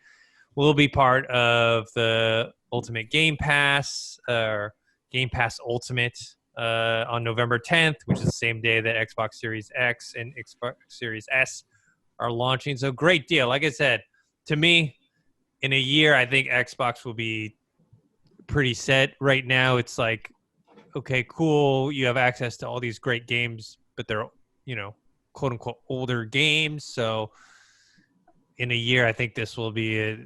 will be part of the Ultimate Game Pass or Game Pass Ultimate on November 10th, which is the same day that Xbox Series X and Xbox Series S are launching. So great deal. Like I said, to me, in a year, I think Xbox will be pretty set. Right now, it's like, okay, cool. You have access to all these great games, but they're, quote unquote, older games. So in a year, I think this will be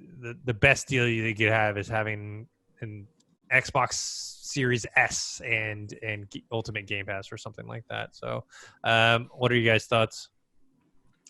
the best deal you could have is having an Xbox Series S and Ultimate Game Pass or something like that. So what are you guys' thoughts?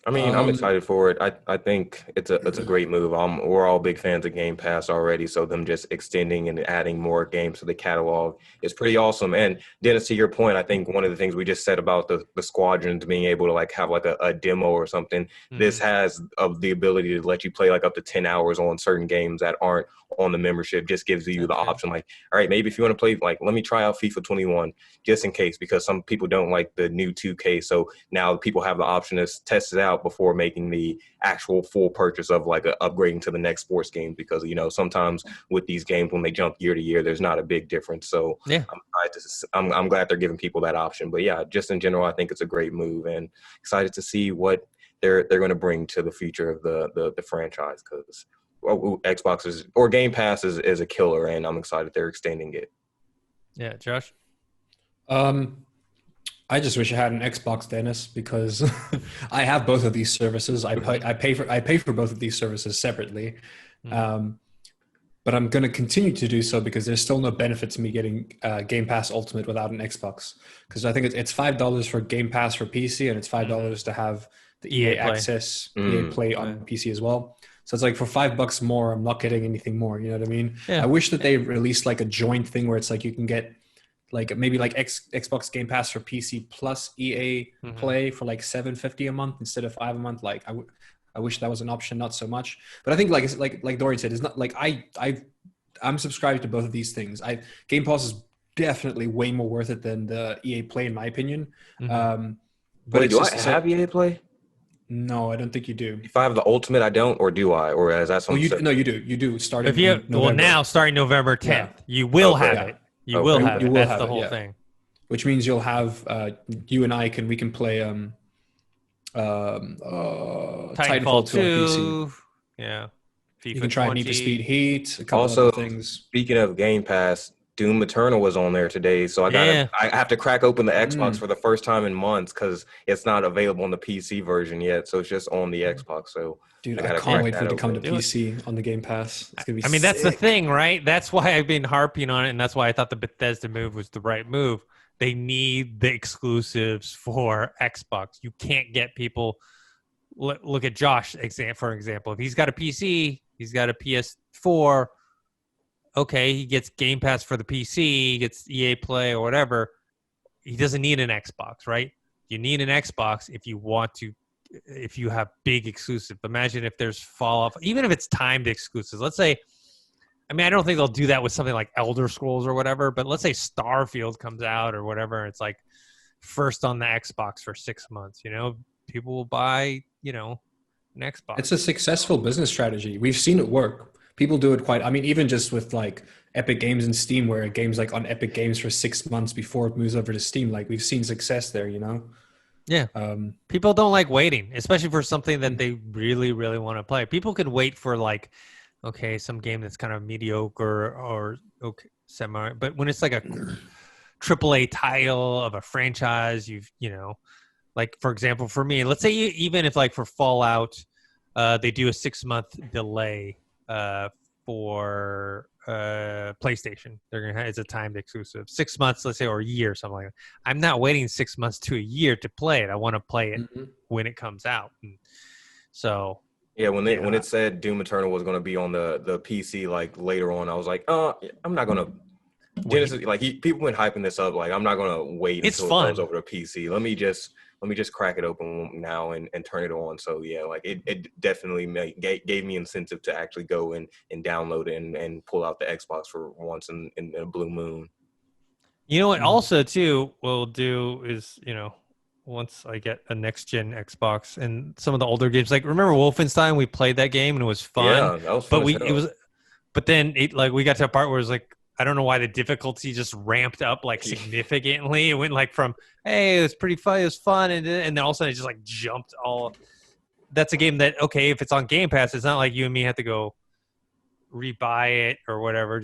I mean, I'm excited for it. I think it's a great move. We're all big fans of Game Pass already, so them just extending and adding more games to the catalog is pretty awesome. And Dennis, to your point, I think one of the things we just said about the squadrons being able to like have like a demo or something, this has the ability to let you play like up to 10 hours on certain games that aren't on the membership. Just gives you the option, like, all right, maybe if you want to play, like, let me try out FIFA 21 just in case, because some people don't like the new 2K. So now people have the option to test it out before making the actual full purchase of like upgrading to the next sports game, because sometimes with these games when they jump year to year there's not a big difference. So yeah, I'm glad they're giving people that option. But yeah, just in general, I think it's a great move and excited to see what they're going to bring to the future of the franchise, because Xbox or Game Pass is a killer, and I'm excited they're extending it. Yeah, Josh. I just wish I had an Xbox, Dennis, because I have both of these services. I pay for both of these services separately, but I'm going to continue to do so because there's still no benefit to me getting Game Pass Ultimate without an Xbox. Because I think it's $5 for Game Pass for PC, and it's $5 to have the EA Access, EA Play on PC as well. So it's like for $5 more, I'm not getting anything more. You know what I mean? Yeah. I wish that they released like a joint thing where it's like you can get like maybe like Xbox Game Pass for PC plus EA Play for like $7.50 a month instead of $5 a month. Like I wish that was an option, not so much. But I think like Dorian said, it's not like I'm subscribed to both of these things. Game Pass is definitely way more worth it than the EA Play in my opinion. But do I have EA Play? No, I don't think you do. If I have the Ultimate, I don't, or do I? Or is that something? No, you do. You do. Starting now, starting November 10th, you will have it. You will have it. That's the whole thing. Which means you'll have you and we can play Titanfall 2 on PC. Yeah. FIFA you can try 20. Need for Speed Heat. A couple also, other things. Speaking of Game Pass, Doom Eternal was on there today, so I have to crack open the Xbox for the first time in months because it's not available on the PC version yet. So it's just on the Xbox. So dude, I can't wait for it to come to PC on the Game Pass. It's gonna be. I mean, that's the thing, right? That's why I've been harping on it, and that's why I thought the Bethesda move was the right move. They need the exclusives for Xbox. You can't get people. Look at Josh, for example. If he's got a PC, he's got a PS4. Okay, he gets Game Pass for the PC, he gets EA Play or whatever. He doesn't need an Xbox, right? You need an Xbox if you have big exclusive. Imagine if there's fall off, even if it's timed exclusives. Let's say, I mean, I don't think they'll do that with something like Elder Scrolls or whatever, but let's say Starfield comes out or whatever. It's like first on the Xbox for 6 months, people will buy, an Xbox. It's a successful business strategy. We've seen it work. People do it even just with like Epic Games and Steam, where a game's like on Epic Games for 6 months before it moves over to Steam. Like we've seen success there, Yeah. People don't like waiting, especially for something that they really, really want to play. People could wait for like, okay, some game that's kind of mediocre or okay, semi, but when it's like a AAA title of a franchise, like for example, for me, let's say even if like for Fallout, they do a 6-month delay for PlayStation. It's a timed exclusive. 6 months, let's say, or a year, something like that. I'm not waiting 6 months to a year to play it. I want to play it when it comes out. And so yeah, when it said Doom Eternal was going to be on the PC like later on, I was like, I'm not going to. Genesis, like people been hyping this up. Like I'm not going to wait until it goes over to PC. Let me just crack it open now and turn it on. So yeah, like it definitely gave me incentive to actually go and download it and pull out the Xbox for once in a blue moon. You know what? Also, too, what we'll do is once I get a next gen Xbox and some of the older games, like remember Wolfenstein? We played that game and it was fun. Yeah, that was fun. But then we got to a part where it was like, I don't know why the difficulty just ramped up like significantly. It went like from, hey, it was pretty fun, it was fun, and then all of a sudden it just like jumped all. That's a game that, okay, if it's on Game Pass, it's not like you and me have to go rebuy it or whatever.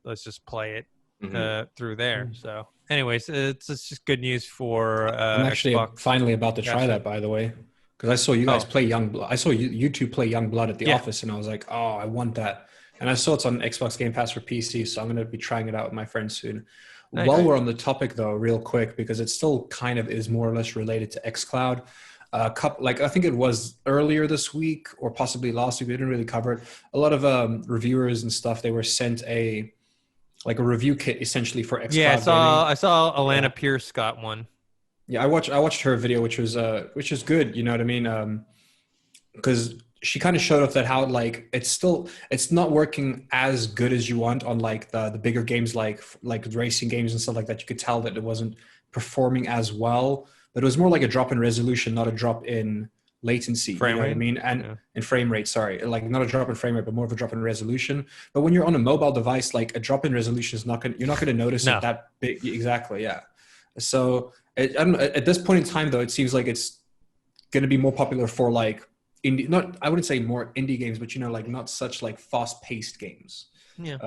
Let's just play it through there. So anyways, it's just good news for I'm actually Xbox. Finally about to try that, by the way, because I saw you guys play Youngblood. I saw you two play Youngblood at the office, and I was like, oh, I want that. And I saw it's on Xbox Game Pass for PC, so I'm going to be trying it out with my friends soon. Nice. While we're on the topic, though, real quick, because it still kind of is more or less related to xCloud. I think it was earlier this week or possibly last week. We didn't really cover it. A lot of reviewers and stuff, they were sent a review kit essentially for xCloud. Yeah, I saw Alana Pierce got one. Yeah, I watched her video, which is good. You know what I mean? Because she kind of showed off that how like it's not working as good as you want on like the bigger games like racing games and stuff like that. You could tell that it wasn't performing as well, but it was more like a drop in resolution, not a drop in latency. You know what I mean? And in frame rate, sorry, like not a drop in frame rate, but more of a drop in resolution. But when you're on a mobile device, like a drop in resolution is you're not going to notice it that big. Exactly. Yeah. So I don't know, at this point in time, though, it seems like it's going to be more popular for like, I wouldn't say more indie games, but like not such like fast-paced games. Yeah.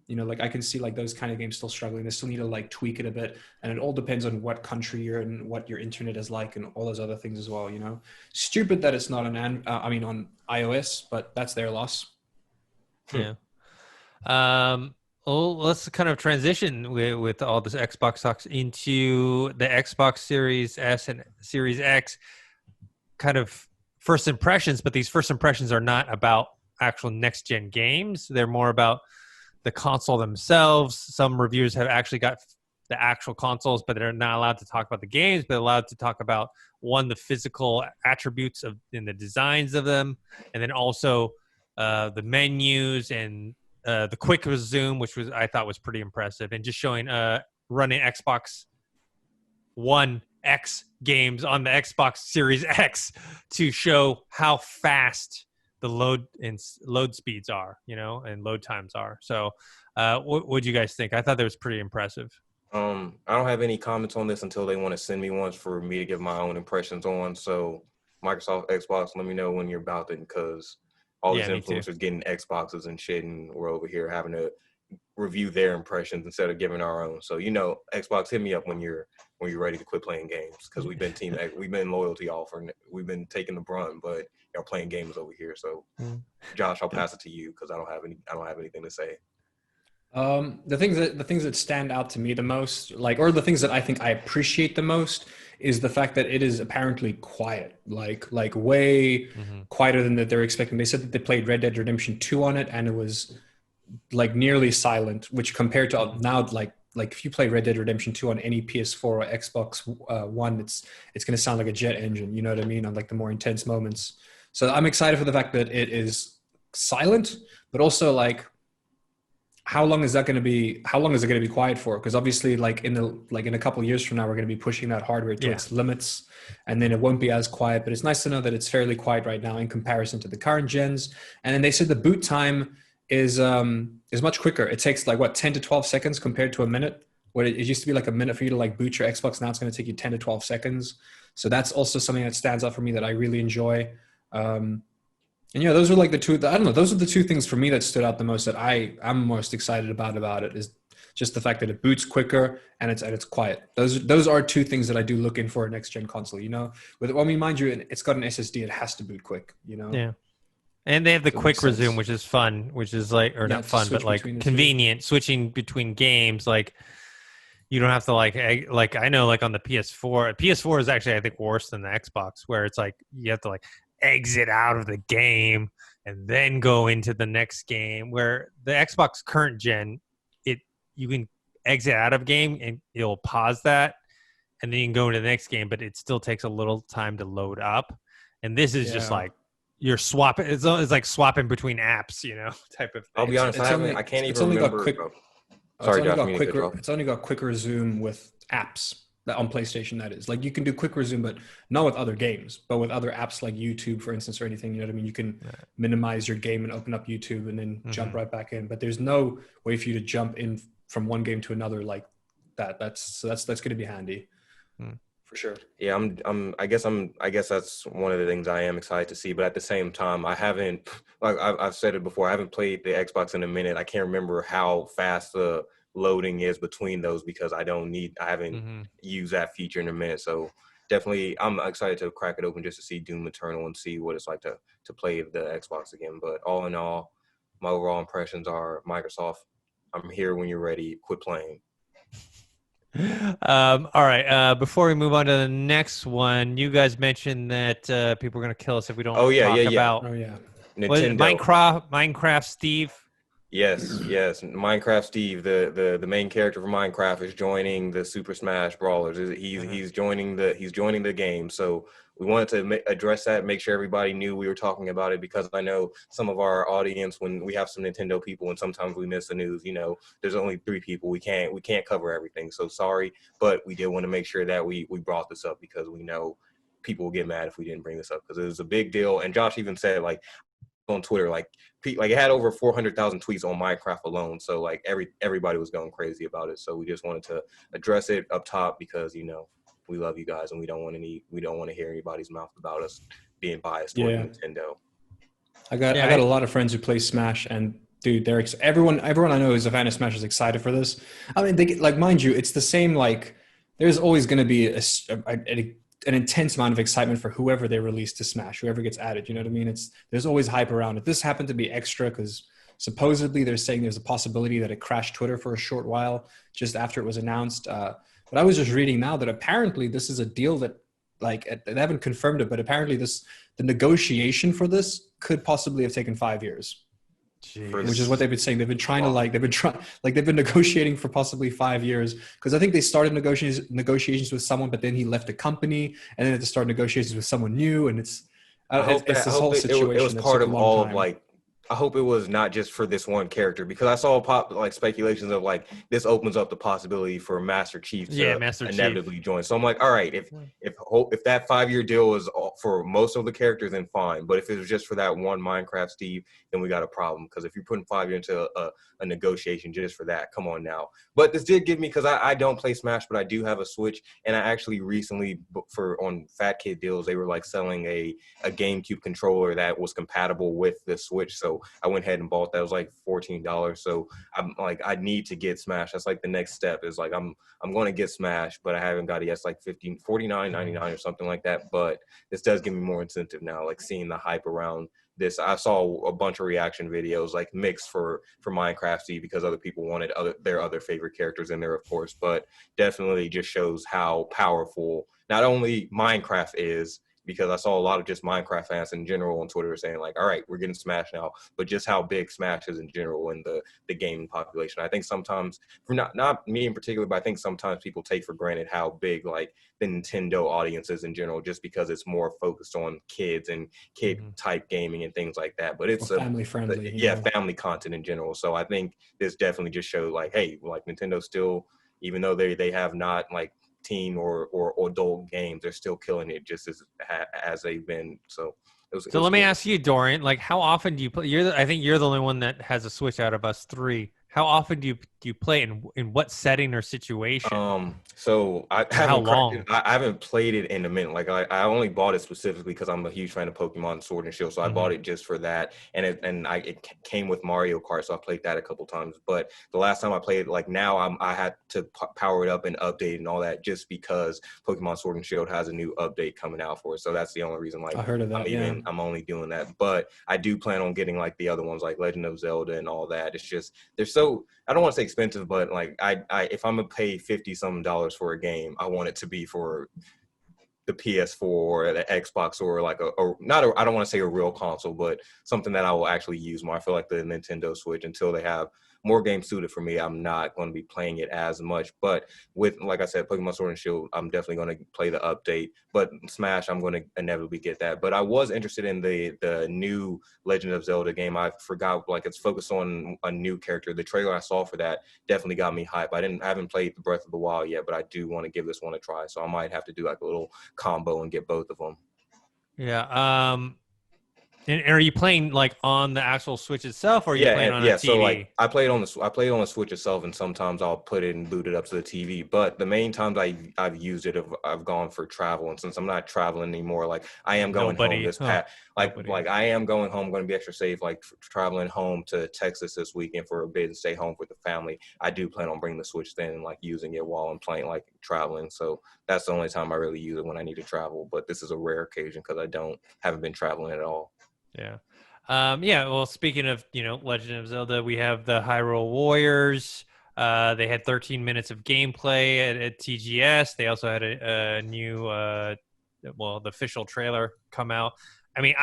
Like I can see like those kind of games still struggling. They still need to like tweak it a bit, and it all depends on what country you're in, what your internet is like, and all those other things as well. Stupid that it's not on iOS, but that's their loss. Yeah. Well, let's kind of transition with all this Xbox talks into the Xbox Series S and Series X. Kind of first impressions, but these first impressions are not about actual next-gen games. They're more about the console themselves. Some reviewers have actually got the actual consoles, but they're not allowed to talk about the games, but allowed to talk about, the physical attributes in the designs of them, and then also the menus and the quick resume, which I thought was pretty impressive, and just showing running Xbox One X games on the Xbox Series X to show how fast the load speeds are, and load times are. So what do you guys think? I thought that was pretty impressive. I don't have any comments on this until they want to send me ones for me to give my own impressions on. So Microsoft, Xbox, let me know when you're about it, because all these influencers getting Xboxes and shit, and we're over here having to review their impressions instead of giving our own. So Xbox, hit me up when you're ready to quit playing games, because we've been loyal to y'all we've been taking the brunt, but y'all playing games over here. So Josh, I'll pass it to you because I don't have anything to say. The things that stand out to me the most, or the things that I think I appreciate the most, is the fact that it is apparently quiet, like way quieter than that they're expecting. They said that they played Red Dead Redemption 2 on it, and it was like nearly silent, which compared to now, like if you play Red Dead Redemption 2 on any PS4 or Xbox One, it's going to sound like a jet engine, you know what I mean, on like the more intense moments. So I'm excited for the fact that it is silent, but also like, how long is it going to be quiet for? Because obviously, like in a couple of years from now, we're going to be pushing that hardware to its limits, and then it won't be as quiet. But it's nice to know that it's fairly quiet right now in comparison to the current gens. And then they said the boot time is much quicker. It takes 10 to 12 seconds compared to a minute. Where it used to be like a minute for you to like boot your Xbox. Now it's going to take you 10 to 12 seconds. So that's also something that stands out for me that I really enjoy. And those are like the two. Those are the two things for me that stood out the most. That I'm most excited about it is just the fact that it boots quicker and it's quiet. Those are two things that I do look in for a next gen console. Mind you, it's got an SSD. It has to boot quick. Yeah. And they have the quick resume, which is fun, which is not fun, but like convenient, switching between games. Like you don't have to I know on the PS4 is actually, I think, worse than the Xbox, where it's like you have to exit out of the game and then go into the next game, where the Xbox current gen, you can exit out of game and it'll pause that and then you can go into the next game, but it still takes a little time to load up. And this is just like you're swapping. It's like swapping between apps, type of thing. I'll be honest, I can't even remember. It's only got quick resume with apps. On PlayStation, that is. Like, you can do quick resume, but not with other games, but with other apps like YouTube, for instance, or anything. You know what I mean? You can minimize your game and open up YouTube and then jump right back in. But there's no way for you to jump in from one game to another like that. That's going to be handy for sure. Yeah, I guess that's one of the things I am excited to see. But at the same time, I haven't, I've said it before, I haven't played the Xbox in a minute. I can't remember how fast the loading is between those, because I haven't used that feature in a minute. So definitely I'm excited to crack it open just to see Doom Eternal and see what it's like to play the Xbox again. But all in all, my overall impressions are Microsoft, I'm here when you're ready, quit playing. All right, before we move on to the next one, you guys mentioned that people are going to kill us if we don't talk about Nintendo. Minecraft Steve. Yes. Minecraft Steve, the main character for Minecraft, is joining the Super Smash Brawlers. He's joining the game. So we wanted to address that, make sure everybody knew we were talking about it, because I know some of our audience, when we have some Nintendo people and sometimes we miss the news, there's only 3 people. We can't cover everything. So sorry, but we did want to make sure that we brought this up, because we know people will get mad if we didn't bring this up, because it was a big deal. And Josh even said, on Twitter, it had over 400,000 tweets on Minecraft alone. So everybody was going crazy about it. So we just wanted to address it up top, because we love you guys and we don't want to hear anybody's mouth about us being biased toward Nintendo. I got a lot of friends who play Smash, and dude, everyone I know who's a fan of Smash is excited for this. I mean, mind you, it's the same. There's always going to be an intense amount of excitement for whoever they release to Smash, whoever gets added. You know what I mean? There's always hype around it. This happened to be extra because supposedly they're saying there's a possibility that it crashed Twitter for a short while just after it was announced. But I was just reading now that apparently this is a deal that, they haven't confirmed it, but apparently the negotiation for this could possibly have taken 5 years. Jeez. Which is what they've been saying. They've been trying to they've been negotiating for possibly 5 years, because I think they started negotiations with someone, but then he left the company, and then they had to start negotiations with someone new, and it's this whole situation. It was part of all of I hope it was not just for this one character, because I saw speculations of this opens up the possibility for Master Chief to inevitably join. So I'm like, all right, if that 5-year deal is for most of the characters, then fine. But if it was just for that one Minecraft Steve, then we got a problem. Because if you're putting 5 years into a negotiation just for that, come on now. But this did give me, because I don't play Smash, but I do have a Switch, and I actually recently, on Fat Kid deals, they were selling a GameCube controller that was compatible with the Switch. So So I went ahead and bought that. It was like $14. So I'm like, I need to get Smash. That's like the next step is like, I'm going to get Smash, but I haven't got it yet. It's like $49.99 or something like that. But this does give me more incentive now, like seeing the hype around this. I saw a bunch of reaction videos like mixed for Minecraft Steve because other people wanted their other favorite characters in there, of course, but definitely just shows how powerful not only Minecraft is, because I saw a lot of just Minecraft fans in general on Twitter saying like, all right, we're getting Smash now, but just how big Smash is in general in the gaming population. I think sometimes, for not me in particular, but I think sometimes people take for granted how big like the Nintendo audience is in general, just because it's more focused on kids and kid type gaming and things like that. But it's family friendly. Yeah, family content in general. So I think this definitely just showed like, hey, like Nintendo still, even though they have not like teen or adult games, they're still killing it just as they've been. So let me ask you, Dorian, like how often do you play? I think you're the only one that has a Switch out of us three. How often do you play in what setting or situation? So I how long? I haven't played it in a minute. Like I only bought it specifically because I'm a huge fan of Pokemon Sword and Shield. So I bought it just for that, and it came with Mario Kart, so I played that a couple times. But the last time I played it, like now I had to power it up and update and all that, just because Pokemon Sword and Shield has a new update coming out for it. So that's the only reason. Like I heard of that. I'm only doing that, but I do plan on getting like the other ones, like Legend of Zelda and all that. It's just they're so, I don't want to say expensive, but like I if I'm gonna pay $50-some for a game, I want it to be for the PS4 or the Xbox, or like I don't want to say a real console, but something that I will actually use more. I feel like the Nintendo Switch, until they have more games suited for me, I'm not going to be playing it as much. But with, like I said, Pokemon Sword and Shield, I'm definitely going to play the update. But Smash, I'm going to inevitably get that. But I was interested in the new Legend of Zelda game. I forgot, like, it's focused on a new character. The trailer I saw for that definitely got me hype. I haven't played the Breath of the Wild yet, but I do want to give this one a try. So I might have to do like a little combo and get both of them. Yeah. And are you playing like on the actual Switch itself, or are you playing on a TV? So like I played on the Switch itself, and sometimes I'll put it and boot it up to the TV. But the main times I've used it, I've gone for travel, and since I'm not traveling anymore, like I am going home this past, like I am going home, going to be extra safe, like traveling home to Texas this weekend for a bit and stay home with the family. I do plan on bringing the Switch then and like using it while I'm playing, like traveling. So that's the only time I really use it, when I need to travel. But this is a rare occasion because I haven't been traveling at all. Yeah. Well, speaking of, Legend of Zelda, we have the Hyrule Warriors. They had 13 minutes of gameplay at TGS. They also had a new, the official trailer come out. I mean,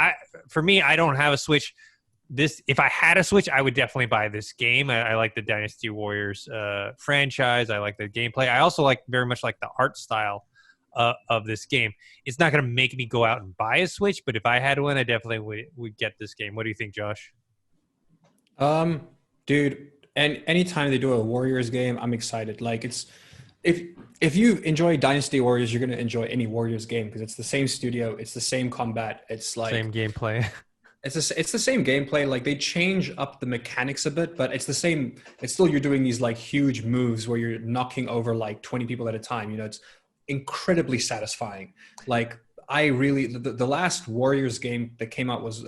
for me, I don't have a Switch. If I had a Switch, I would definitely buy this game. I like the Dynasty Warriors franchise. I like the gameplay. I also very much like the art style of this game. It's not going to make me go out and buy a Switch, but if I had one, I definitely would get this game. What do you think, Josh? Dude, and anytime they do a Warriors game, I'm excited. Like, it's if you enjoy Dynasty Warriors, you're going to enjoy any Warriors game, because it's the same studio, it's the same combat, it's like same gameplay. It's the same gameplay. Like, they change up the mechanics a bit, but it's the same. It's still, you're doing these like huge moves where you're knocking over like 20 people at a time. It's incredibly satisfying. Like, I really, the last Warriors game that came out was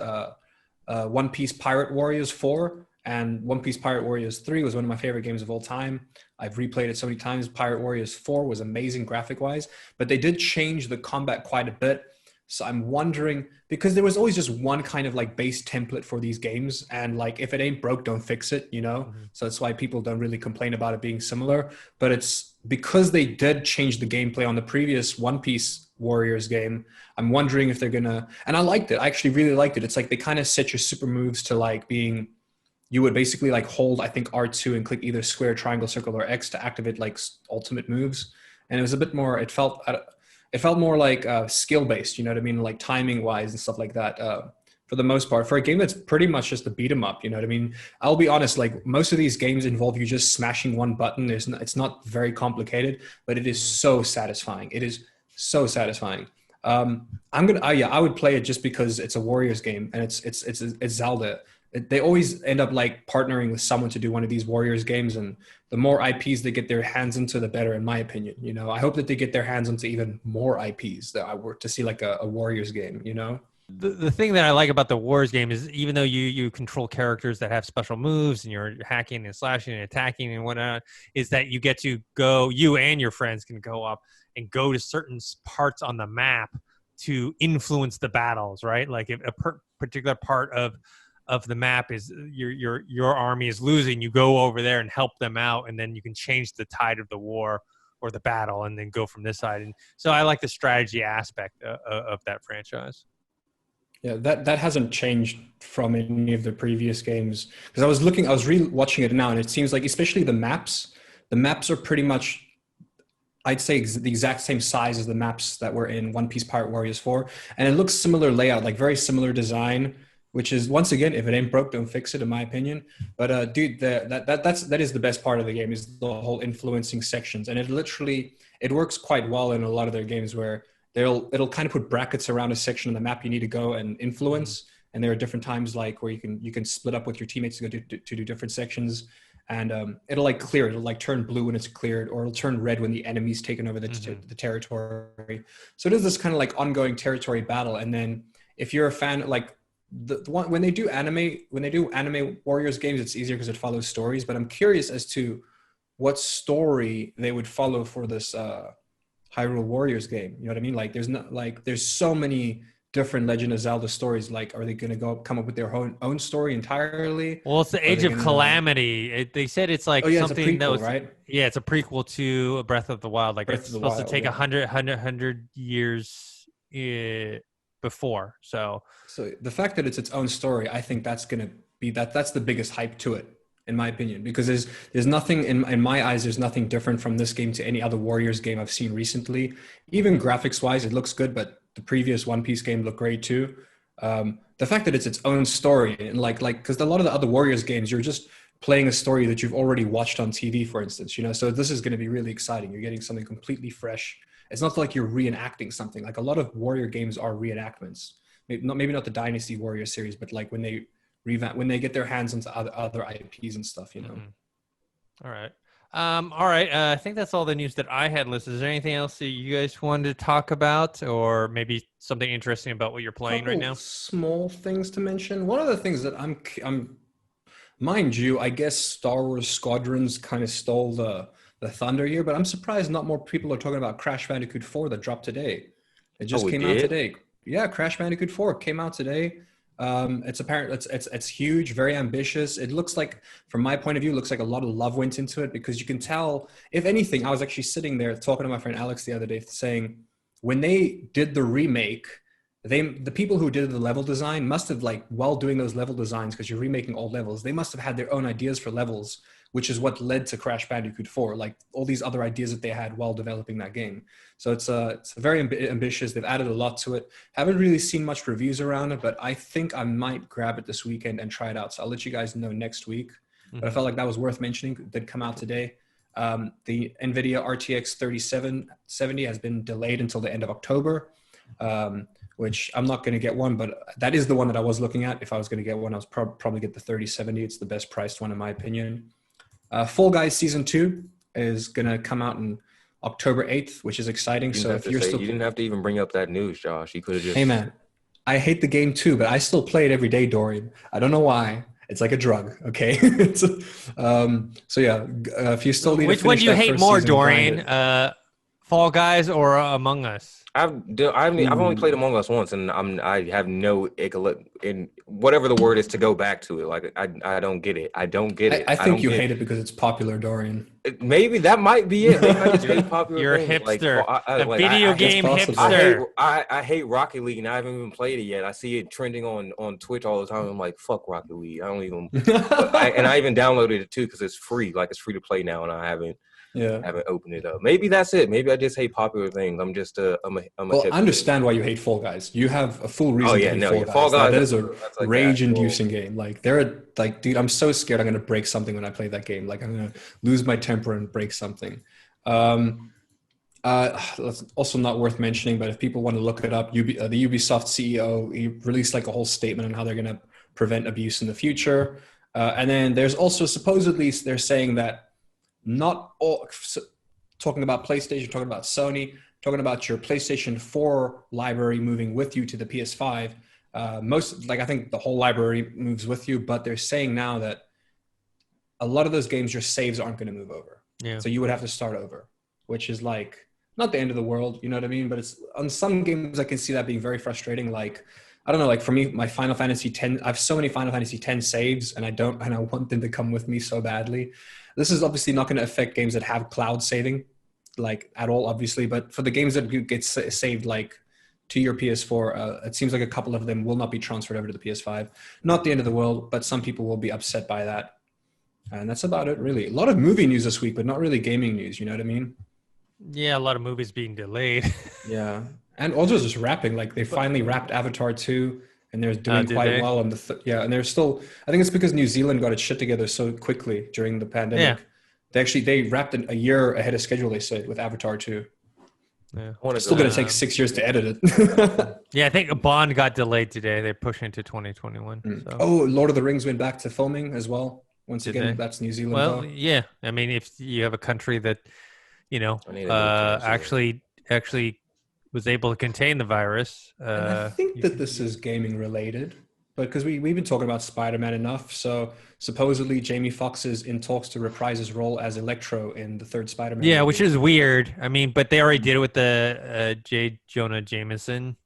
One Piece Pirate Warriors 4, and One Piece Pirate Warriors 3 was one of my favorite games of all time. I've replayed it so many times. Pirate Warriors 4 was amazing graphic wise, but they did change the combat quite a bit. So I'm wondering, because there was always just one kind of like base template for these games, and like, if it ain't broke, don't fix it, So that's why people don't really complain about it being similar. But it's because they did change the gameplay on the previous One Piece Warriors game. I'm wondering if they're gonna, and I liked it. I actually really liked it. It's like they kind of set your super moves to like being, you would basically like hold, I think, R2 and click either square, triangle, circle, or X to activate like ultimate moves. And it was a bit more, it felt more like skill based, you know what I mean? Like timing wise and stuff like that. For the most part, for a game that's pretty much just a beat 'em up, you know what I mean? I'll be honest, like, most of these games involve you just smashing one button. It's not very complicated, but it is so satisfying. It is so satisfying. I would play it just because it's a Warriors game, and it's Zelda. They always end up like partnering with someone to do one of these Warriors games, and the more IPs they get their hands into, the better, in my opinion. I hope that they get their hands into even more IPs that I were to see like a Warriors game. The thing that I like about the Wars game is even though you control characters that have special moves and you're hacking and slashing and attacking and whatnot, is that you get to go, you and your friends can go up and go to certain parts on the map to influence the battles, right? Like if a particular part of the map is your army is losing, you go over there and help them out, and then you can change the tide of the war or the battle and then go from this side. And so I like the strategy aspect of that franchise. Yeah, that hasn't changed from any of the previous games. Because I was re-watching it now, and it seems like, especially the maps are pretty much, I'd say, the exact same size as the maps that were in One Piece Pirate Warriors 4. And it looks similar layout, like very similar design, which is, once again, if it ain't broke, don't fix it, in my opinion. But dude, that is the best part of the game, is the whole influencing sections. And it works quite well in a lot of their games, where it'll kind of put brackets around a section of the map you need to go and influence. And there are different times like where you can split up with your teammates to go to do different sections. And it'll like clear it. It'll like turn blue when it's cleared, or it'll turn red when the enemy's taken over the territory. So it is this kind of like ongoing territory battle. And then if you're a fan, like the one, when they do anime Warriors games, it's easier because it follows stories. But I'm curious as to what story they would follow for this Hyrule Warriors game. You know what I mean? Like there's so many different Legend of Zelda stories. Like, are they going to come up with their own story entirely? Well, it's the Age of Calamity. They said it's like something it's a prequel, that was right? Yeah, it's a prequel to Breath of the Wild. Like it's supposed to take 100 years before. So the fact that it's its own story, I think that's going to be that's the biggest hype to it, in my opinion, because there's nothing in my eyes, there's nothing different from this game to any other Warriors game I've seen recently. Even graphics wise, it looks good, but the previous One Piece game looked great too. The fact that it's its own story, and like because a lot of the other Warriors games, you're just playing a story that you've already watched on TV, for instance, you know. So this is going to be really exciting. You're getting something completely fresh. It's not like you're reenacting something. Like a lot of Warrior games are reenactments. Maybe not the Dynasty Warrior series, but like when they get their hands into other IPs and stuff, you know. All right. I think that's all the news that I had listed. Is there anything else that you guys wanted to talk about, or maybe something interesting about what you're playing right now? Small things to mention. One of the things that I'm mind you, I guess Star Wars Squadrons kind of stole the thunder here, but I'm surprised not more people are talking about Crash Bandicoot 4 that dropped today. It just came out today. Yeah, Crash Bandicoot 4 came out today. It's huge, very ambitious. It looks like, from my point of view, looks like a lot of love went into it, because you can tell, if anything, I was actually sitting there talking to my friend Alex the other day, saying when they did the remake, the people who did the level design must have, like, while doing those level designs, because you're remaking old levels, they must have had their own ideas for levels, which is what led to Crash Bandicoot 4, like all these other ideas that they had while developing that game. So it's very ambitious. They've added a lot to it. Haven't really seen much reviews around it, but I think I might grab it this weekend and try it out. So I'll let you guys know next week. But I felt like that was worth mentioning. It did come out today. The NVIDIA RTX 3070 has been delayed until the end of October, which I'm not going to get one, but that is the one that I was looking at. If I was going to get one, I was probably get the 3070. It's the best priced one, in my opinion. Fall Guys Season 2 is going to come out in October 8th, which is exciting. So if you're still... You didn't have to even bring up that news, Josh. You could have just... Hey, man, I hate the game too, but I still play it every day, Dorian. I don't know why. It's like a drug, okay? So yeah, if you still need Which one do you hate more, Dorian? Fall Guys or Among Us? I've only played Among Us once, and I have no in whatever the word is to go back to it. Like I don't get it. I don't get it. I think you hate it because it's popular, Dorian. Maybe that might be it. Maybe I just hate popular. You're things. a hipster, Like, video game hipster. I hate Rocket League, and I haven't even played it yet. I see it trending on Twitch all the time. I'm like, fuck Rocket League. I don't even. And I even downloaded it too because it's free. Like it's free to play now, and I haven't opened it up. Maybe that's it. Maybe I just hate popular things. I'm just I'm a I understand why you hate Fall Guys. You have a full reason to hate Fall Guys. That is a rage-inducing game. Like dude, I'm so scared I'm gonna break something when I play that game. Like I'm gonna lose my temper and break something. That's also not worth mentioning, but if people want to look it up, the Ubisoft CEO, he released like a whole statement on how they're gonna prevent abuse in the future. And then there's also supposedly they're saying that not all, talking about PlayStation, talking about Sony, talking about your PlayStation 4 library moving with you to the PS5. I think the whole library moves with you, but they're saying now that a lot of those games, your saves aren't going to move over. Yeah. So you would have to start over, which is like not the end of the world, you know what I mean? But it's on some games I can see that being very frustrating. Like, I don't know, like for me, my Final Fantasy X, I have so many Final Fantasy X saves and I want them to come with me so badly. This is obviously not going to affect games that have cloud saving, like at all, obviously. But for the games that get saved, like to your PS4, it seems like a couple of them will not be transferred over to the PS5. Not the end of the world, but some people will be upset by that. And that's about it, really. A lot of movie news this week, but not really gaming news. You know what I mean? Yeah, a lot of movies being delayed. Yeah. And also just wrapping. Like, they finally wrapped Avatar 2, and they're doing quite well on the... and they're still... I think it's because New Zealand got its shit together so quickly during the pandemic. Yeah. They wrapped it a year ahead of schedule, they said, with Avatar 2. Yeah. It's still going to take 6 years to edit it. Yeah, I think Bond got delayed today. They're pushing to 2021. So. Oh, Lord of the Rings went back to filming as well. Once again, that's New Zealand. Well, yeah. I mean, if you have a country that, actually was able to contain the virus. And I think that this is gaming related, but because we've been talking about Spider-Man enough. So supposedly Jamie Foxx is in talks to reprise his role as Electro in the third Spider-Man. Yeah, movie. which is weird. I mean, but they already did it with the J. Jonah Jameson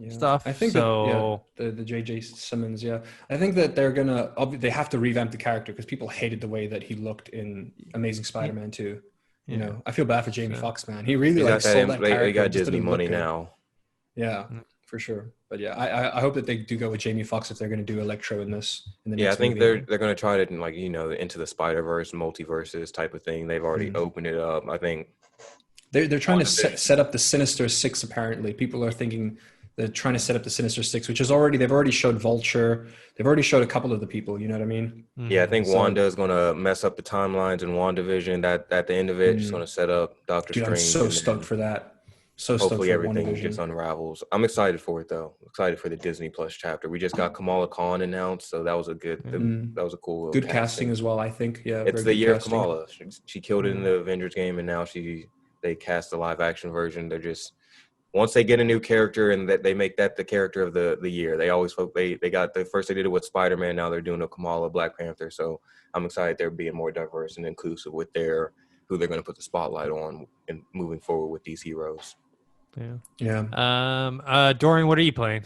stuff. I think so. The J.J. Simmons. Yeah, I think that they have to revamp the character because people hated the way that he looked in Amazing Spider-Man 2. You know, I feel bad for Jamie Foxx, man. He really sold that character. He got Disney money now. Yeah, for sure. But yeah, I hope that they do go with Jamie Foxx if they're going to do Electro in this. I think they're going to try to into the Spider-Verse, multiverses type of thing. They've already opened it up. I think they're trying to set up the Sinister Six. Apparently, people are thinking they're trying to set up the Sinister Six, which is they've already showed Vulture. They've already showed a couple of the people. You know what I mean? Yeah, I think Wanda is going to mess up the timelines in WandaVision. That at the end of it, she's going to set up Doctor Strange. I'm so stoked for that. So hopefully everything just unravels. I'm excited for it though. Excited for the Disney Plus chapter. We just got Kamala Khan announced, so that was a good. That was a cool. Good casting as well, I think. Yeah, it's the year of Kamala. She killed it in the Avengers game, and now they cast the live action version. They're just once they get a new character and that they make that the character of the year. They always they got the first they did it with Spider-Man. Now they're doing a Kamala Black Panther. So I'm excited they're being more diverse and inclusive with who they're going to put the spotlight on and moving forward with these heroes. Yeah. Dorian, what are you playing?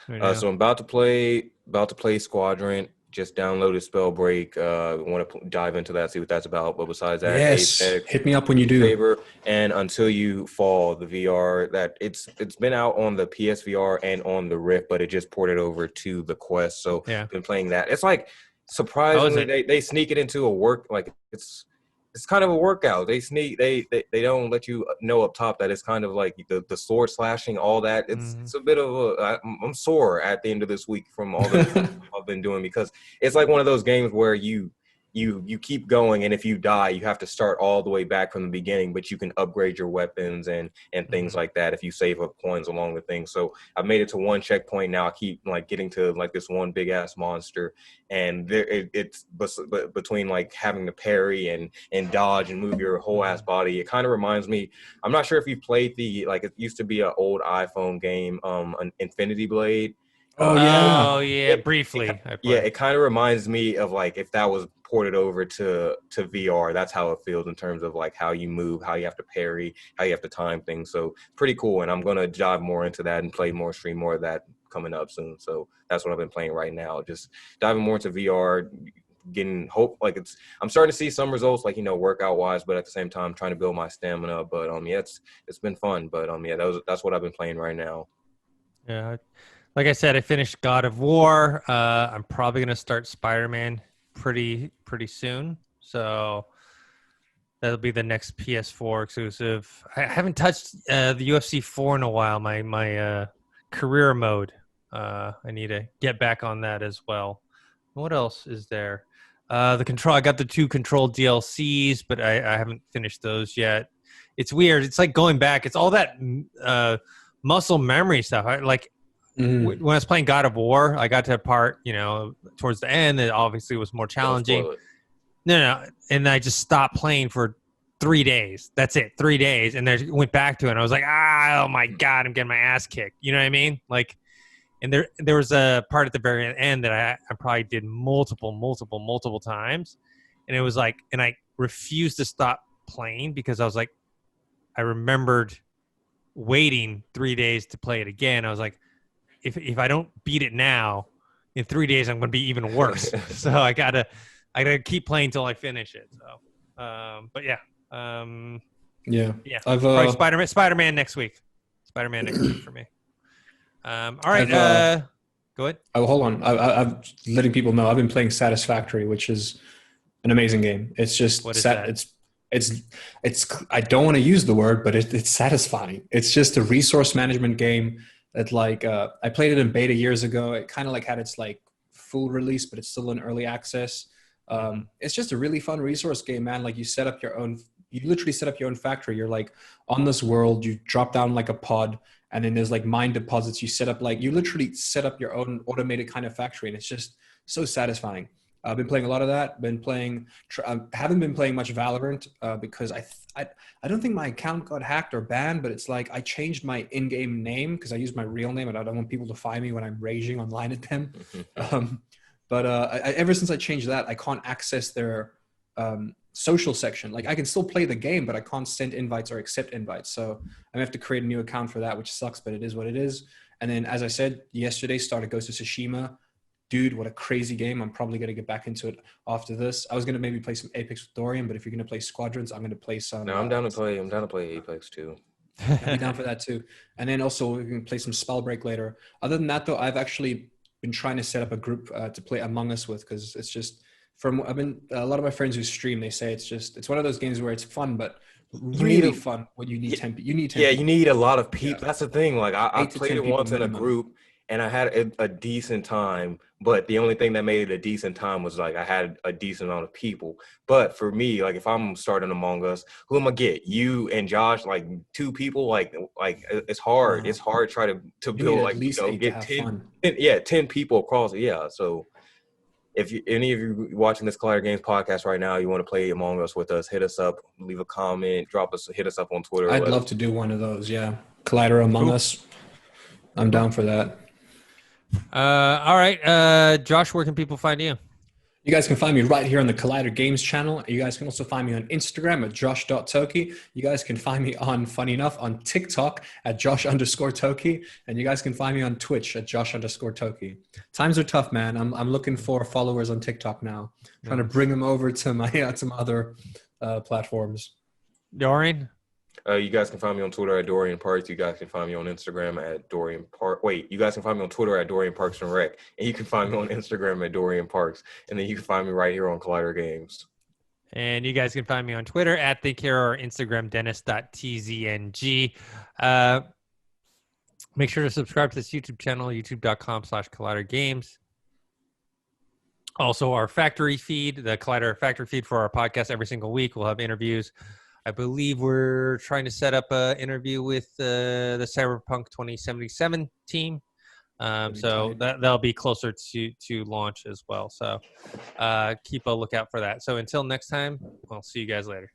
So I'm about to play Squadron. Just downloaded Spellbreak. Want to dive into that, see what that's about. But besides that, yes, hit me up when you do. Favor and Until You Fall, the VR that it's been out on the PSVR and on the Rift, but it just ported over to the Quest. So been playing that. It's like surprisingly they sneak it into a work like it's kind of a workout. They don't let you know up top that it's kind of like the sword slashing, all that. It's a bit of I'm sore at the end of this week from all the I've been doing because it's like one of those games where you keep going, and if you die, you have to start all the way back from the beginning, but you can upgrade your weapons and things like that if you save up coins along the thing. So I made it to one checkpoint. Now I keep like getting to like this one big ass monster, and it's between like having to parry and dodge and move your whole ass body. It kind of reminds me. I'm not sure if you played it used to be an old iPhone game, an Infinity Blade. Oh yeah, briefly. It kind of reminds me of like if that was ported over to VR. That's how it feels in terms of like how you move, how you have to parry, how you have to time things. So pretty cool, and I'm gonna dive more into that and stream more of that coming up soon. So that's what I've been playing right now. Just diving more into VR, getting hope. Like I'm starting to see some results, like workout wise, but at the same time trying to build my stamina. But it's been fun. But that's what I've been playing right now. Yeah. Like I said, I finished God of War. I'm probably going to start Spider-Man pretty soon. So that'll be the next PS4 exclusive. I haven't touched the UFC 4 in a while, my career mode. I need to get back on that as well. What else is there? I got the 2 Control DLCs, but I haven't finished those yet. It's weird. It's like going back. It's all that muscle memory stuff. When I was playing God of War, I got to a part, towards the end that obviously was more challenging. No. And I just stopped playing for 3 days. That's it, 3 days. And then went back to it. And I was like, oh my God, I'm getting my ass kicked. You know what I mean? Like, And there was a part at the very end that I probably did multiple times, and it was like, and I refused to stop playing because I was like, I remembered waiting 3 days to play it again. I was like, if I don't beat it now, in 3 days I'm going to be even worse. So I gotta keep playing till I finish it. So, but yeah, yeah. I've probably Spider-Man next week. Spider-Man next week for me. All right, go ahead. Oh, hold on. I'm letting people know I've been playing Satisfactory, which is an amazing game. It's just what is that? It's I don't want to use the word, but it's satisfying. It's just a resource management game that like I played it in beta years ago. It kind of like had its like full release, but it's still in early access. It's just a really fun resource game, man. Like you literally set up your own factory. You're like on this world, you drop down like a pod, and then there's like mine deposits. You literally set up your own automated kind of factory, and it's just so satisfying. I've been playing a lot of that. Haven't been playing much Valorant because I don't think my account got hacked or banned, but it's like I changed my in-game name because I use my real name and I don't want people to find me when I'm raging online at them. But ever since I changed that, I can't access their social section. Like I can still play the game, but I can't send invites or accept invites. So I have to create a new account for that, which sucks, but it is what it is. And then, as I said yesterday, started Ghost of Tsushima. Dude, what a crazy game. I'm probably going to get back into it after this. I was going to maybe play some Apex with Dorian, but if you're going to play Squadrons, I'm going to play some. No, I'm down to play Apex too. I'll be down for that too. And then also we can play some Spellbreak later. Other than that, though, I've actually been trying to set up a group to play Among Us with, because it's just a lot of my friends who stream, they say it's one of those games where it's fun, but really fun when you need 10 people. You need 10 people. You need a lot of people. Yeah. That's the thing. Like I played it once in a minimum. group, and I had a decent time, but the only thing that made it a decent time was like I had a decent amount of people. But for me, like if I'm starting Among Us, who am I get? You and Josh, like 2 people, like it's hard. It's hard to try to build like, at least get 10 people across. Yeah. So if any of you watching this Collider Games podcast right now, you want to play Among Us with us, hit us up, leave a comment, hit us up on Twitter. I'd love to do one of those. Yeah. Collider Among Us. I'm down for that. All right. Josh, where can people find you? You guys can find me right here on the Collider Games channel. You guys can also find me on Instagram at josh.toki. You guys can find me funny enough, on TikTok at josh_toki. And you guys can find me on Twitch at josh_toki. Times are tough, man. I'm looking for followers on TikTok now. Trying to bring them over to my other platforms. Dorian? You guys can find me on Twitter at Dorian Parks. You guys can find me on Instagram at Dorian Park. Wait, you guys can find me on Twitter at Dorian Parks and Rec. And you can find me on Instagram at Dorian Parks. And then you can find me right here on Collider Games. And you guys can find me on Twitter at ThinkHero or Instagram, Dennis.tzng. Make sure to subscribe to this YouTube channel, youtube.com/Collider Games. Also, our factory feed, the Collider factory feed for our podcast every single week. We'll have interviews. I believe we're trying to set up an interview with the Cyberpunk 2077 team. So that'll be closer to launch as well. So keep a lookout for that. So until next time, I'll see you guys later.